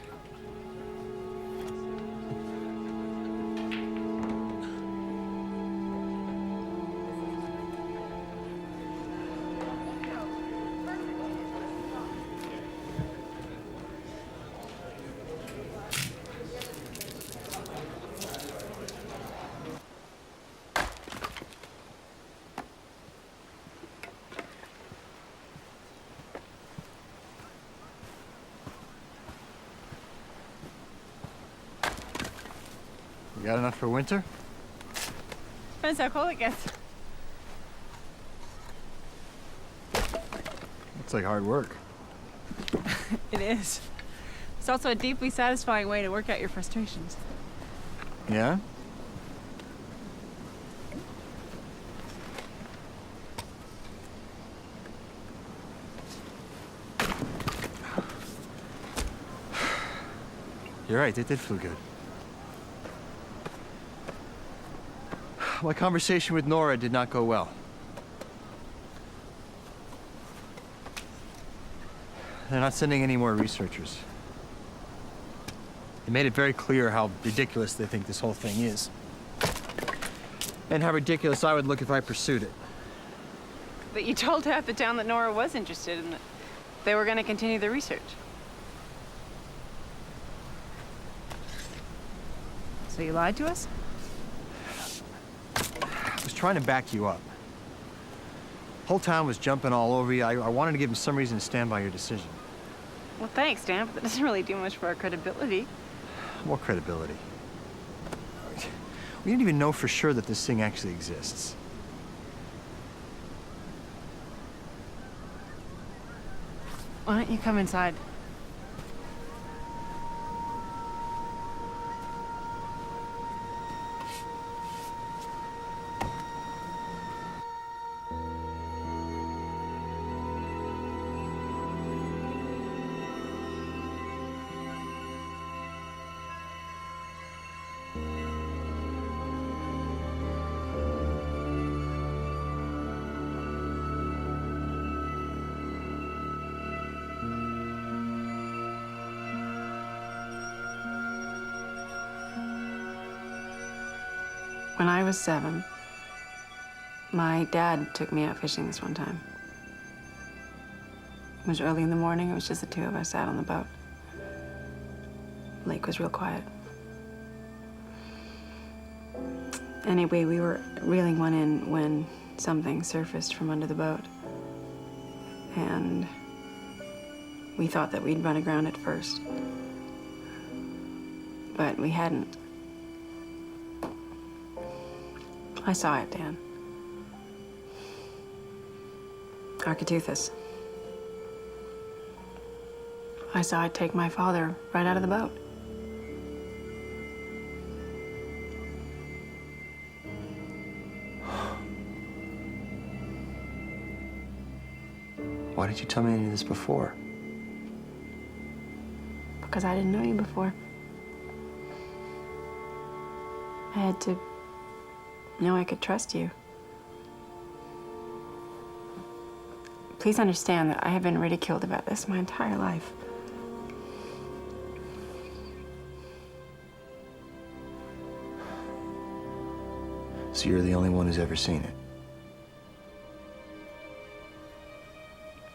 Speaker 7: You got enough for winter?
Speaker 6: Depends how cold it gets.
Speaker 7: Looks like hard work.
Speaker 6: It is. It's also a deeply satisfying way to work out your frustrations.
Speaker 7: Yeah? You're right, it did feel good. My conversation with Nora did not go well. They're not sending any more researchers. They made it very clear how ridiculous they think this whole thing is.
Speaker 21: And how ridiculous I would look if I pursued it.
Speaker 6: But you told half the town that Nora was interested and that they were going to continue the research. So you lied to us?
Speaker 21: I was trying to back you up. Whole town was jumping all over you. I wanted to give them some reason to stand by your decision.
Speaker 6: Well, thanks, Dan, but that doesn't really do much for our credibility.
Speaker 21: More credibility. We didn't even know for sure that this thing actually exists.
Speaker 6: Why don't you come inside? When I was 7, my dad took me out fishing this one time. It was early in the morning. It was just the two of us out on the boat. The lake was real quiet. Anyway, we were reeling one in when something surfaced from under the boat. And we thought that we'd run aground at first. But we hadn't. I saw it, Dan. Architeuthis. I saw it take my father right out of the boat.
Speaker 21: Why did you tell me any of this before?
Speaker 6: Because I didn't know you before. I had to know I could trust you. Please understand that I have been ridiculed about this my entire life.
Speaker 21: So you're the only one who's ever seen it?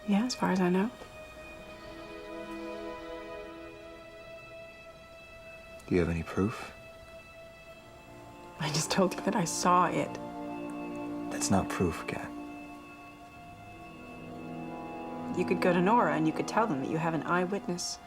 Speaker 6: Yeah, as far as I know.
Speaker 21: Do you have any proof?
Speaker 6: I just told you that I saw it.
Speaker 21: That's not proof, Kat.
Speaker 6: You could go to Nora and you could tell them that you have an eyewitness.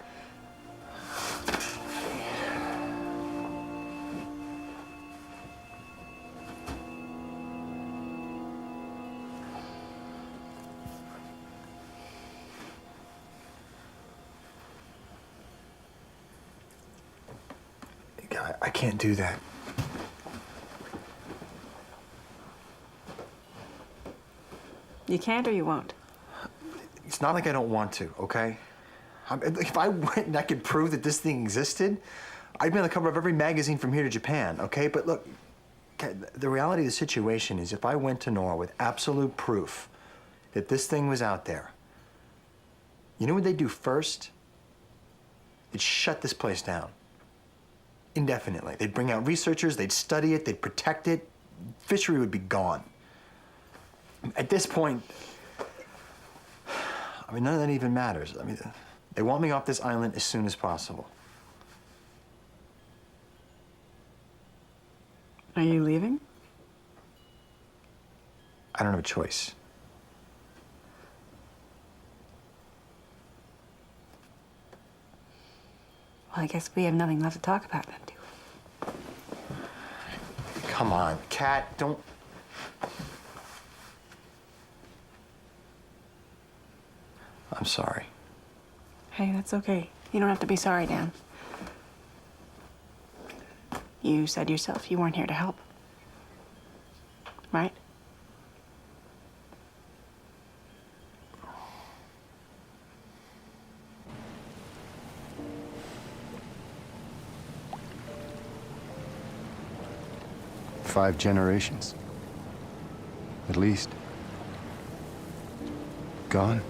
Speaker 21: I can't do that.
Speaker 6: You can't or you won't?
Speaker 21: It's not like I don't want to, okay? If I went and I could prove that this thing existed, I'd be on the cover of every magazine from here to Japan, okay? But look, the reality of the situation is if I went to Nora with absolute proof that this thing was out there, you know what they'd do first? They'd shut this place down. Indefinitely. They'd bring out researchers, they'd study it, they'd protect it. Fishery would be gone. At this point, I mean, none of that even matters. I mean, they want me off this island as soon as possible.
Speaker 6: Are you leaving?
Speaker 21: I don't have a choice.
Speaker 6: Well, I guess we have nothing left to talk about then, do we?
Speaker 21: Come on, Kat, don't... I'm sorry.
Speaker 6: Hey, that's okay. You don't have to be sorry, Dan. You said yourself you weren't here to help. Right?
Speaker 7: Five generations. At least. Gone.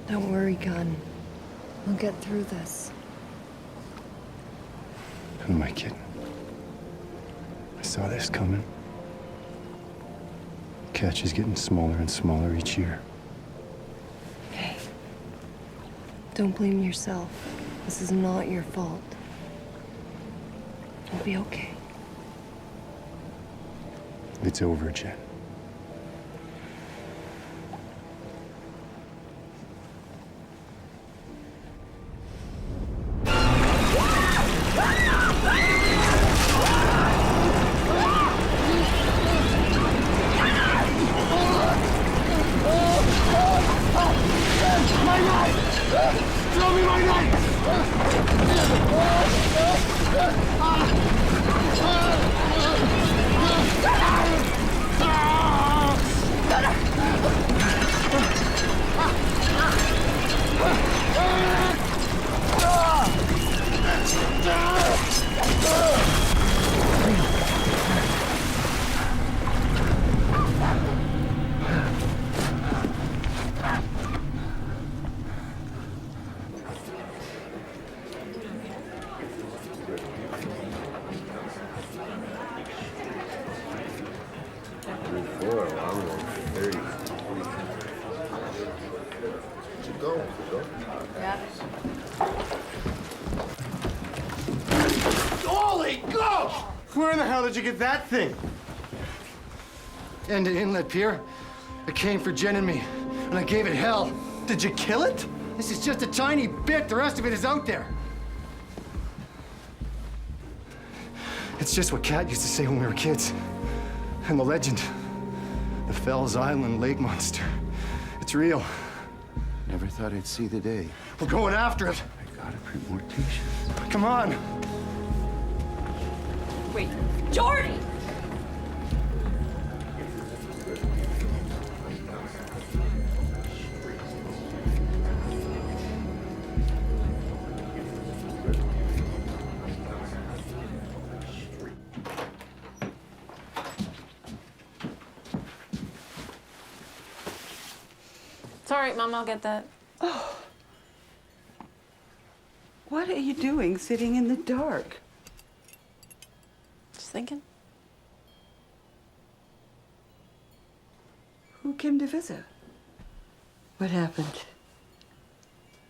Speaker 8: Don't worry, Gunn. We'll get through this.
Speaker 7: Who am I kidding?
Speaker 13: saw this coming. Catch is getting smaller and smaller each year.
Speaker 8: Hey, don't blame yourself. This is not your fault. You'll be okay.
Speaker 13: It's over, Jen.
Speaker 1: My knife! Throw me my knife!
Speaker 13: Ollie, go! Where in the hell did you get that thing? End to inlet pier. It came for Jen and me, and I gave it hell. Did you kill it? This is just a tiny bit. The rest of it is out there. It's just what Kat used to say when we were kids. And the legend. The Fells Island lake monster. It's real.
Speaker 11: Never thought I'd see the day.
Speaker 13: We're going after it.
Speaker 11: I gotta print more t-shirts.
Speaker 13: Come on.
Speaker 6: Wait, Jordy! It's all right, Mom, I'll get that.
Speaker 5: Oh. What are you doing sitting in the dark?
Speaker 6: Just thinking.
Speaker 5: Who came to visit? What happened?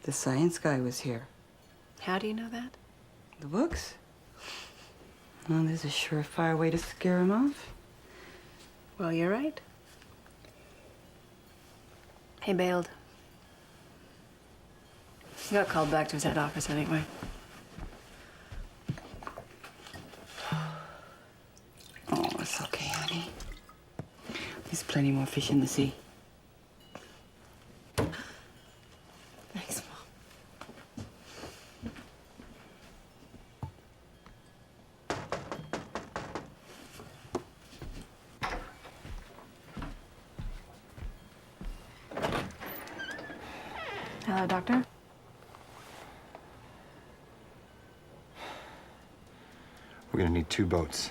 Speaker 5: The science guy was here.
Speaker 6: How do you know that?
Speaker 5: The books? Well, there's a surefire way to scare him off.
Speaker 6: Well, you're right. He bailed. He got called back to his head office anyway.
Speaker 5: Oh, it's okay, honey. There's plenty more fish in the sea.
Speaker 6: Thanks, Mom. Hello, Doctor?
Speaker 7: We're gonna need 2 boats.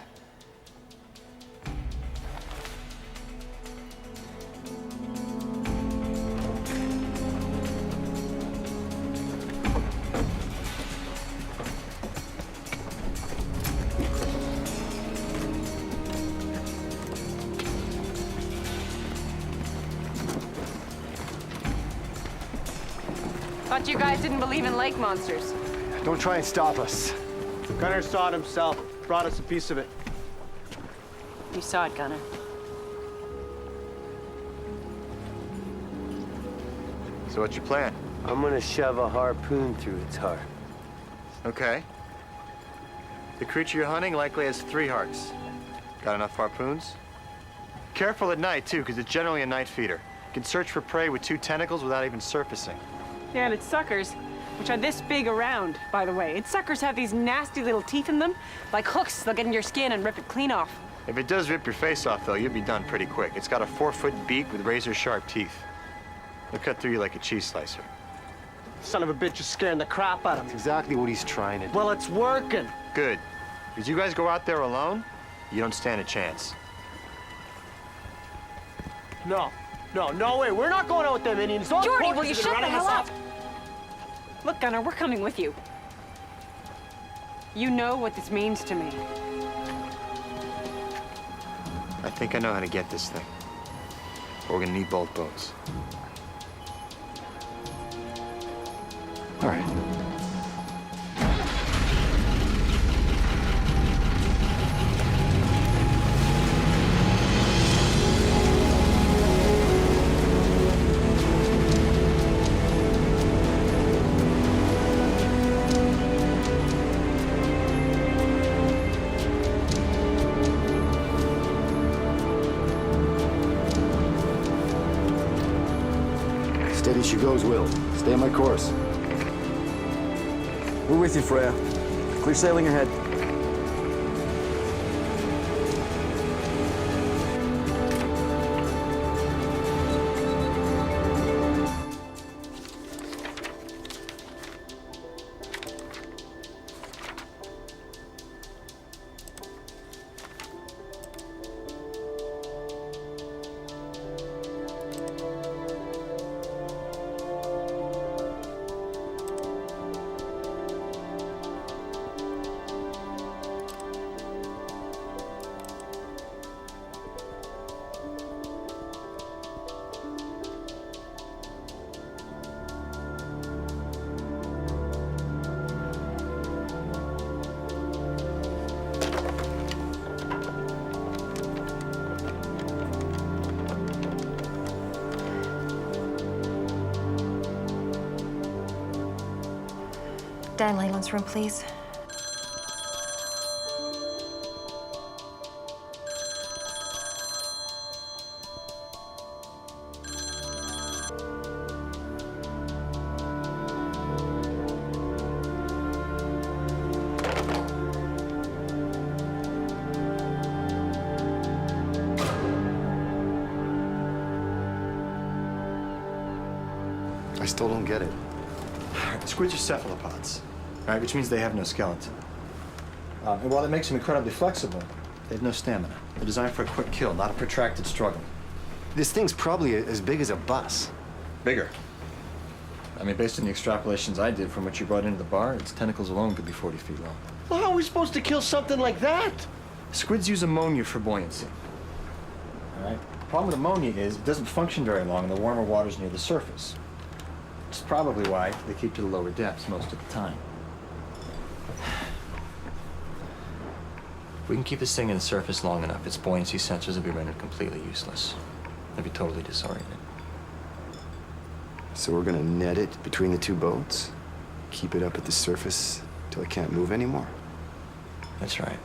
Speaker 6: Thought you guys didn't believe in lake monsters.
Speaker 13: Don't try and stop us.
Speaker 12: Gunner saw it himself. Brought us a piece of it.
Speaker 6: You saw it, Gunner.
Speaker 7: So what's your plan?
Speaker 18: I'm gonna shove a harpoon through its heart.
Speaker 7: Okay. The creature you're hunting likely has 3 hearts. Got enough harpoons? Careful at night, too, because it's generally a night feeder. You can search for prey with 2 tentacles without even surfacing.
Speaker 2: Yeah, and its suckers, which are this big around, by the way. Its suckers have these nasty little teeth in them, like hooks. They'll get in your skin and rip it clean off.
Speaker 7: If it does rip your face off, though, you'll be done pretty quick. It's got a 4-foot beak with razor-sharp teeth. They'll cut through you like a cheese slicer.
Speaker 12: Son of a bitch is scaring the crap out of me.
Speaker 13: That's exactly what he's trying to do.
Speaker 12: Well, it's working.
Speaker 7: Good. Because you guys go out there alone, you don't stand a chance.
Speaker 12: No way. We're not going out with them Indians. Those
Speaker 2: Jordy,
Speaker 12: poachers
Speaker 2: will you
Speaker 12: have been
Speaker 2: shut the
Speaker 12: running us
Speaker 2: hell
Speaker 12: off.
Speaker 2: up? Look, Gunner, we're coming with you. You know what this means to me.
Speaker 7: think I know how to get this thing. But we're gonna need both boats.
Speaker 3: All right. Steady she goes, Will. Stay on my course.
Speaker 10: We're with you, Freya. Clear sailing ahead.
Speaker 19: Dan Leyland's room, please.
Speaker 3: I still don't get it.
Speaker 21: Squids are cephalopods, right? Which means they have no skeleton. And while it makes them incredibly flexible, they have no stamina. They're designed for a quick kill, not a protracted struggle.
Speaker 3: This thing's probably as big as a bus.
Speaker 21: Bigger. I mean, based on the extrapolations I did from what you brought into the bar, its tentacles alone could be 40 feet long.
Speaker 12: Well, how are we supposed to kill something like that?
Speaker 21: Squids use ammonia for buoyancy. All right? The problem with ammonia is it doesn't function very long in the warmer waters near the surface. Which is probably why they keep to the lower depths most of the time. If we can keep this thing in the surface long enough, its buoyancy sensors will be rendered completely useless. They'll be totally disoriented.
Speaker 3: So we're gonna net it between the two boats? Keep it up at the surface till it can't move anymore?
Speaker 21: That's right.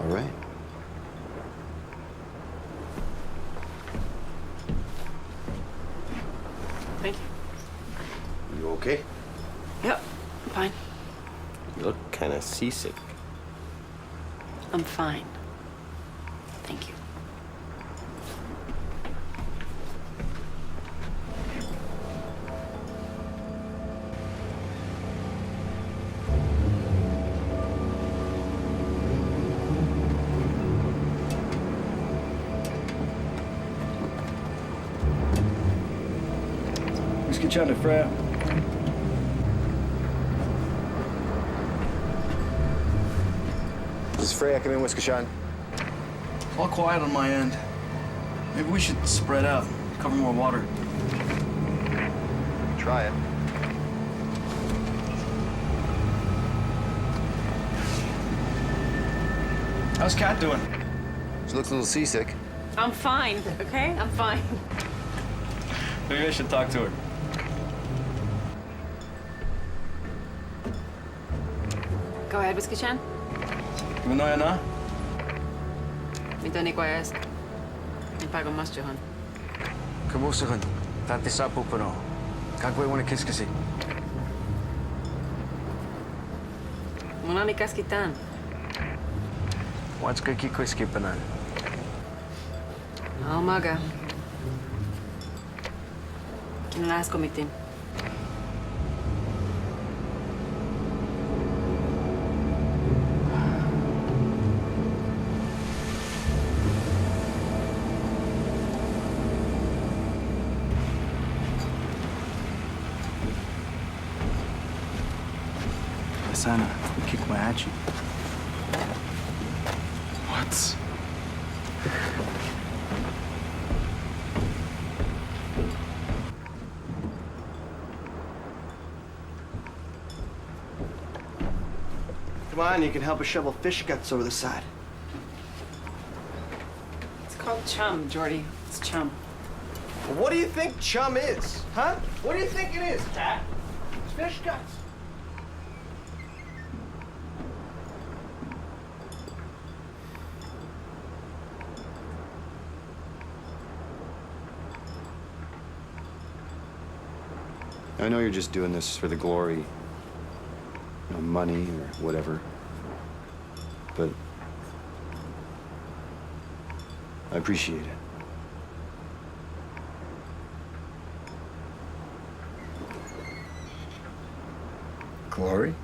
Speaker 3: All right.
Speaker 2: Thank you.
Speaker 12: You okay?
Speaker 6: Yep, I'm fine.
Speaker 12: You look kind of seasick.
Speaker 6: I'm fine. Thank you.
Speaker 10: Wyskiciany, Freya.
Speaker 3: This is Freya. Come in, Wiskashan.
Speaker 10: All quiet on my end. Maybe we should spread out, cover more water.
Speaker 3: Try it.
Speaker 10: How's Kat doing?
Speaker 3: She looks a little seasick.
Speaker 2: I'm fine, okay? I'm fine.
Speaker 10: Maybe I should talk to her.
Speaker 6: Go ahead, Whiskey-chan.
Speaker 10: Manoja na?
Speaker 6: Mitä Niko ajasta? Niin paikan mastuhan.
Speaker 10: Kamusahan. Tati sapu pano. Kagway wana kiskasi.
Speaker 6: Munani kaskitaan.
Speaker 10: What's kaki kiskipanan?
Speaker 6: Umaga. Kinalasko mitin.
Speaker 10: sana kikwachi.
Speaker 13: What?
Speaker 12: Come on, you can help us shovel fish guts over the side.
Speaker 2: It's called chum, Jordy. It's chum.
Speaker 12: Well, what do you think chum is, huh? What do you think it is, Cat? It's fish guts.
Speaker 3: I know you're just doing this for the glory, you know, money or whatever. But I appreciate it.
Speaker 21: Glory?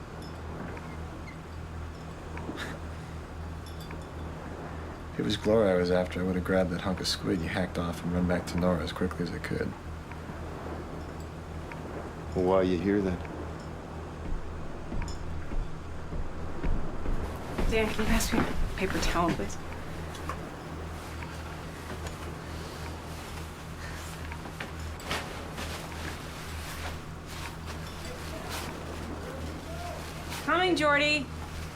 Speaker 21: If it was glory I was after, I would have grabbed that hunk of squid you hacked off and run back to Nora as quickly as I could.
Speaker 3: Well, why are you here then?
Speaker 2: Dan, can you pass me a paper towel, please? Coming, Jordy.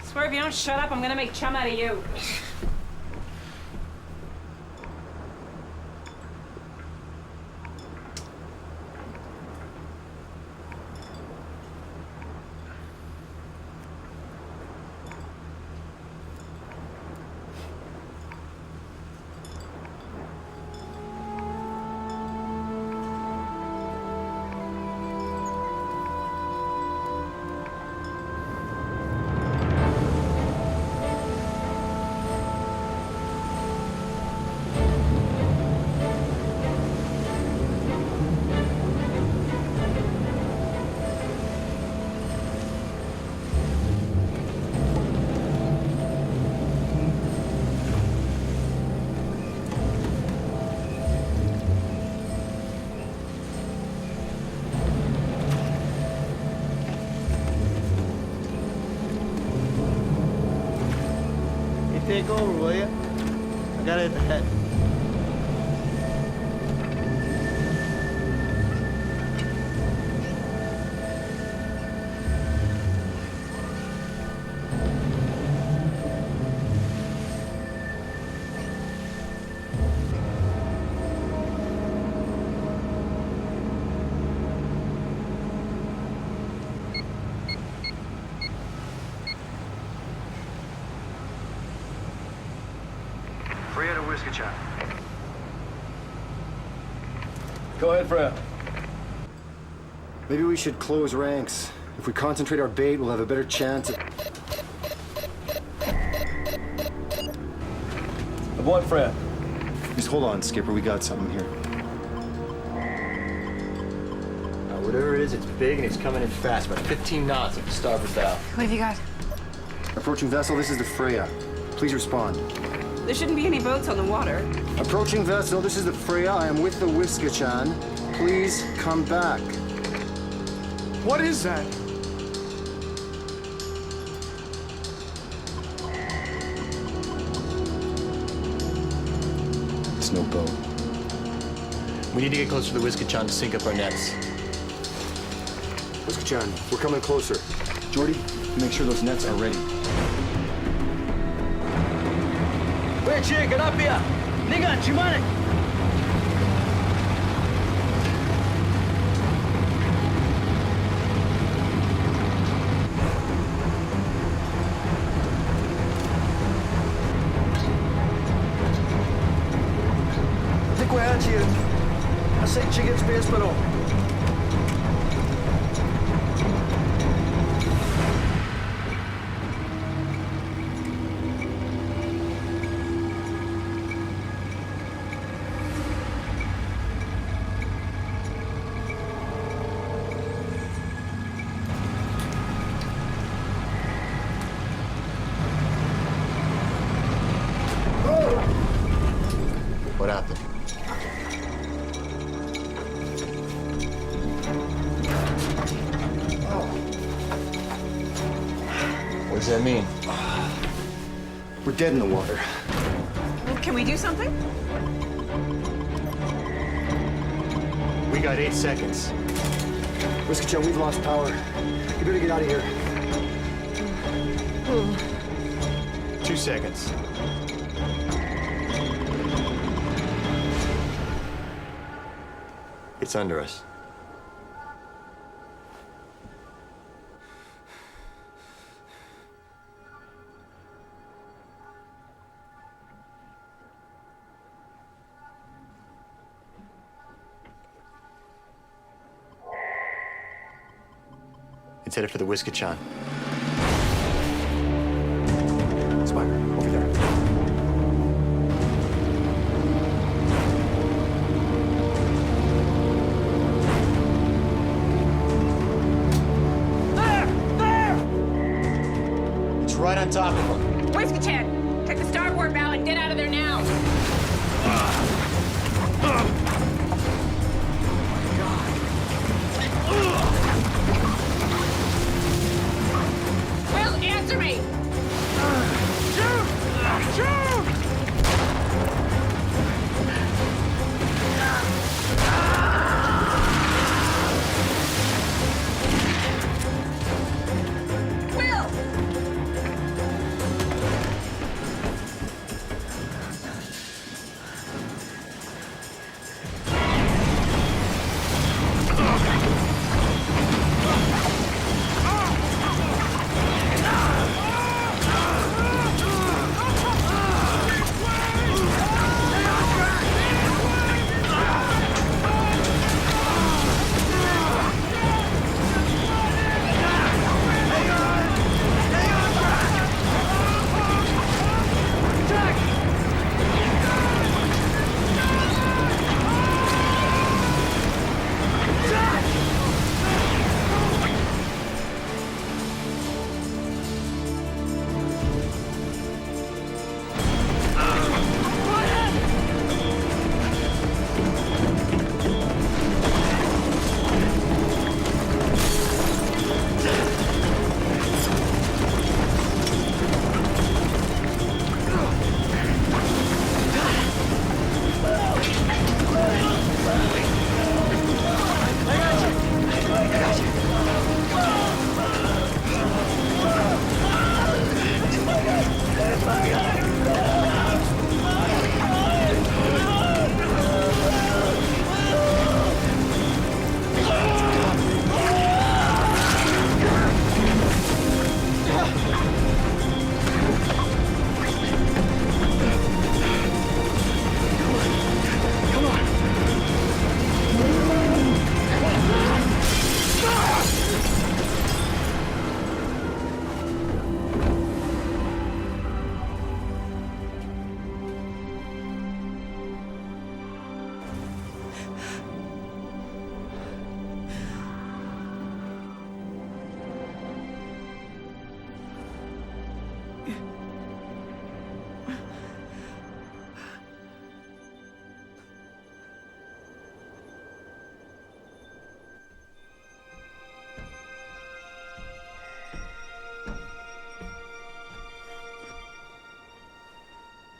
Speaker 2: Swear if you don't shut up, I'm gonna make chum out of you.
Speaker 12: Take over, will you? I got it at the head.
Speaker 3: Freya to Wiskachon.
Speaker 13: Go ahead, Freya.
Speaker 3: Maybe we should close ranks. If we concentrate our bait, we'll have a better chance at...
Speaker 13: Aboard, Freya.
Speaker 3: Just hold on, Skipper. We got something here.
Speaker 9: Whatever it is, it's big and it's coming in fast, about 15 knots at the starboard bow.
Speaker 2: What have you got?
Speaker 3: Approaching vessel, this is the Freya. Please respond.
Speaker 2: There shouldn't be any boats on the water.
Speaker 3: Approaching vessel, this is the Freya. I am with the Wiskachon. Please come back.
Speaker 13: What is that?
Speaker 3: It's no boat.
Speaker 9: We need to get closer to the Wiskachon to sync up our nets.
Speaker 3: Wiskachon, we're coming closer. Jordy, make sure those nets are ready.
Speaker 12: Wait, che, get up here! Nigga, Chimane! Dico é antes. Aceite cheguei de space, pero.
Speaker 9: What happened?
Speaker 3: We're dead in the water.
Speaker 2: Well, can we do something?
Speaker 7: We got 8 seconds.
Speaker 13: Whiskey Joe, we've lost power. You better get out of here.
Speaker 7: 2 seconds. It's under us. It's headed for the Whiskachan. Spire, over there. It's right on top of them.
Speaker 2: Whiskachan, take the starboard bow and get out of there now. Will, answer me! Shoot! Shoot! Will!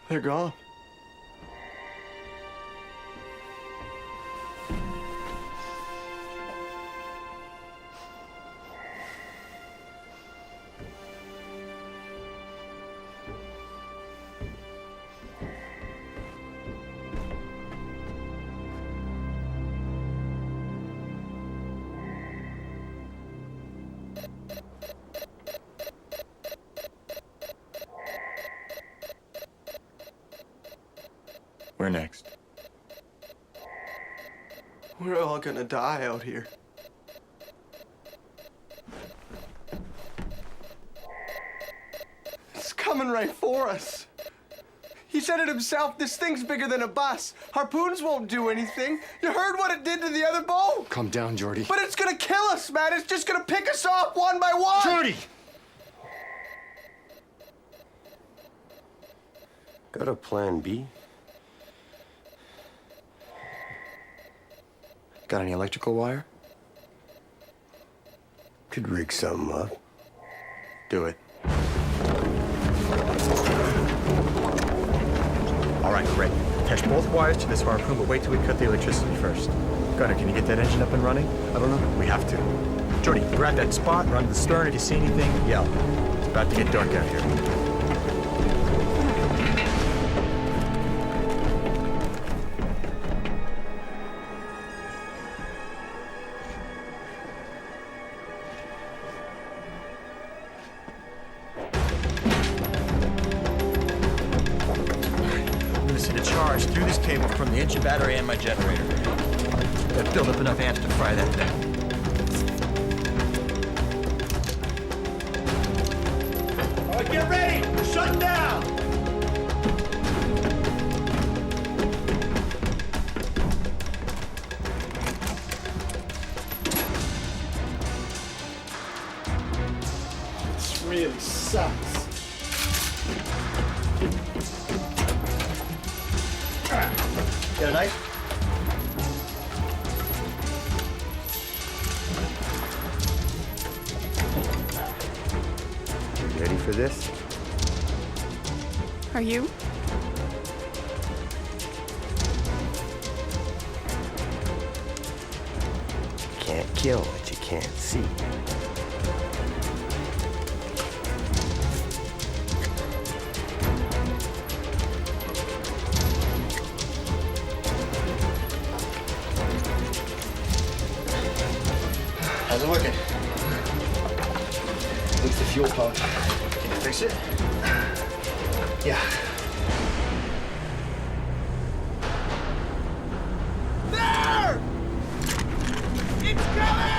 Speaker 12: They're gone.
Speaker 7: Where next?
Speaker 12: We're all gonna die out here. It's coming right for us. He said it himself, this thing's bigger than a bus. Harpoons won't do anything. You heard what it did to the other boat?
Speaker 13: Calm down, Jordy.
Speaker 12: But it's gonna kill us, man. It's just gonna pick us off one by one.
Speaker 13: Jordy!
Speaker 18: Got a plan B?
Speaker 3: Got any electrical wire?
Speaker 18: Could rig something up.
Speaker 7: Do it.
Speaker 21: Attach both wires to this harpoon, but wait till we cut the electricity first. Gunner, can you get that engine up and running?
Speaker 13: I don't know.
Speaker 21: We have to. Jody, grab that spot, run to the stern. If you see anything, yell. It's about to get dark out here. I'm gonna send a charge through this cable from the engine battery and my generator. Gotta build up enough amps to fry that thing. All right, get ready! We're shutting down!
Speaker 13: This really sucks.
Speaker 21: Get a knife?
Speaker 18: Ready for this?
Speaker 6: Are you?
Speaker 18: Can't kill what you can't see.
Speaker 21: How's it looking?
Speaker 13: It's the fuel pump.
Speaker 21: Can you fix it?
Speaker 13: Yeah.
Speaker 1: There! It's coming!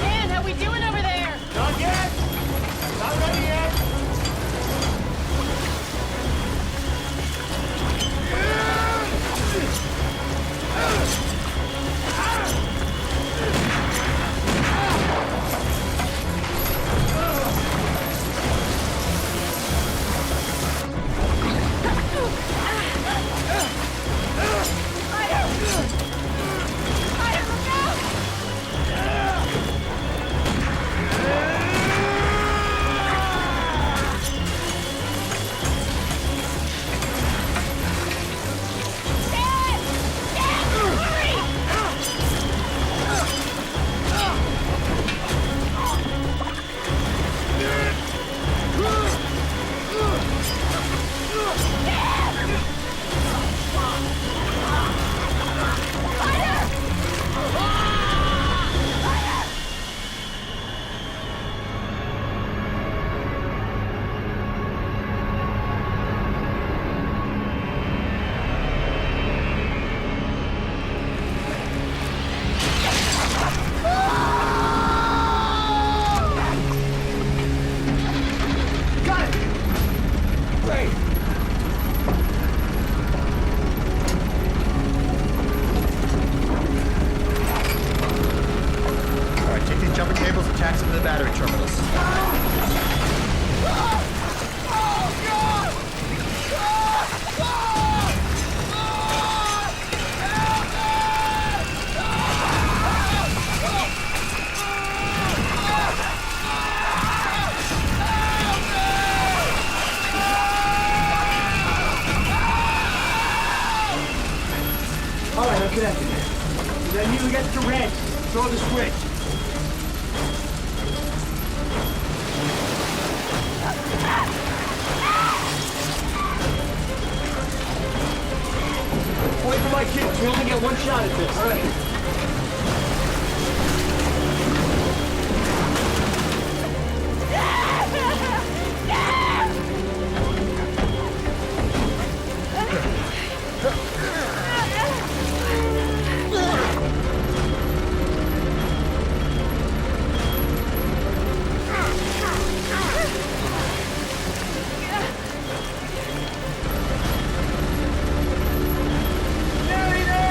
Speaker 2: Dan, how we doing over there?
Speaker 1: Not yet! Not ready yet!
Speaker 21: All right, take these jumper cables, attach them to the battery terminals.
Speaker 1: All right, I'm connected. Then you get to red. Throw the switch. Wait for my kids. We only get one shot at this. All right. Nearly there!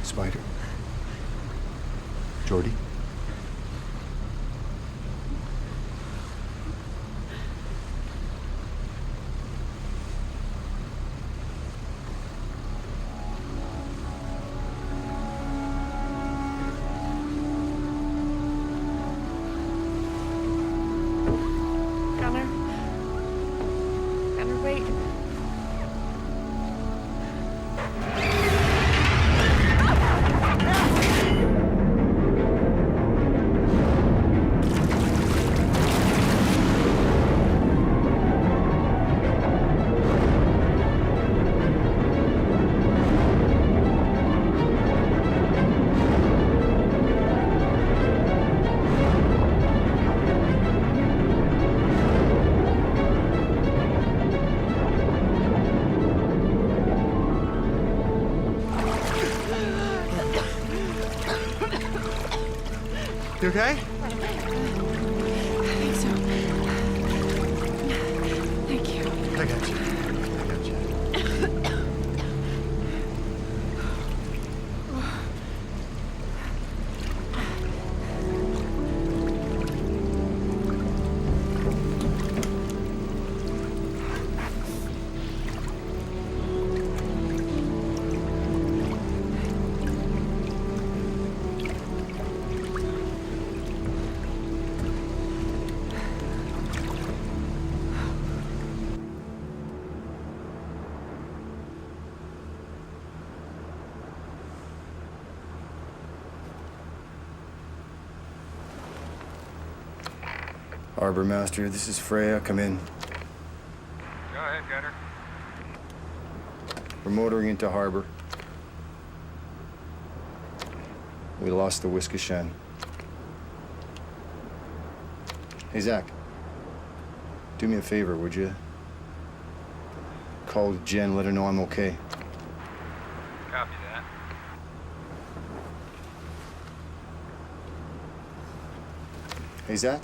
Speaker 3: Spider? Jordy?
Speaker 2: Gunnar. Gunnar, wait.
Speaker 7: You okay?
Speaker 6: I think so. Thank you.
Speaker 7: I got you. I got you.
Speaker 3: Harbor Master, this is Freya. Come in.
Speaker 4: Go ahead, Gunner.
Speaker 3: We're motoring into harbor. We lost the Wiskashan. Hey, Zach. Do me a favor, would you? Call Jen, let her know I'm okay.
Speaker 4: Copy that.
Speaker 3: Hey, Zach?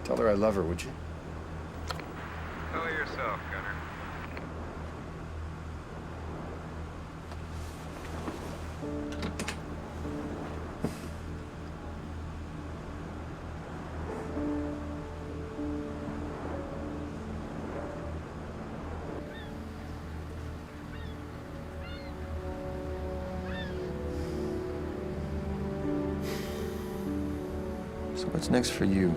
Speaker 3: Tell her I love her, would you?
Speaker 4: Tell her yourself, Gunner.
Speaker 9: So what's next for you,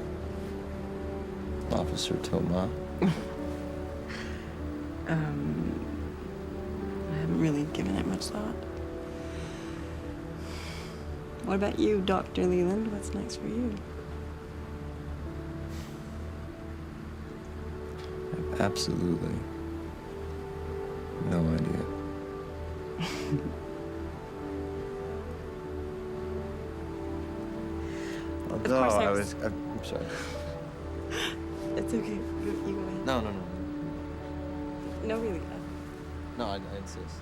Speaker 9: Officer Toma?
Speaker 6: I haven't really given it much thought. What about you, Dr. Leland? What's next for you?
Speaker 9: I have absolutely no idea.
Speaker 6: Although I was...
Speaker 9: I'm sorry.
Speaker 6: It's okay. You go ahead.
Speaker 9: No.
Speaker 6: No, really.
Speaker 9: No, I insist.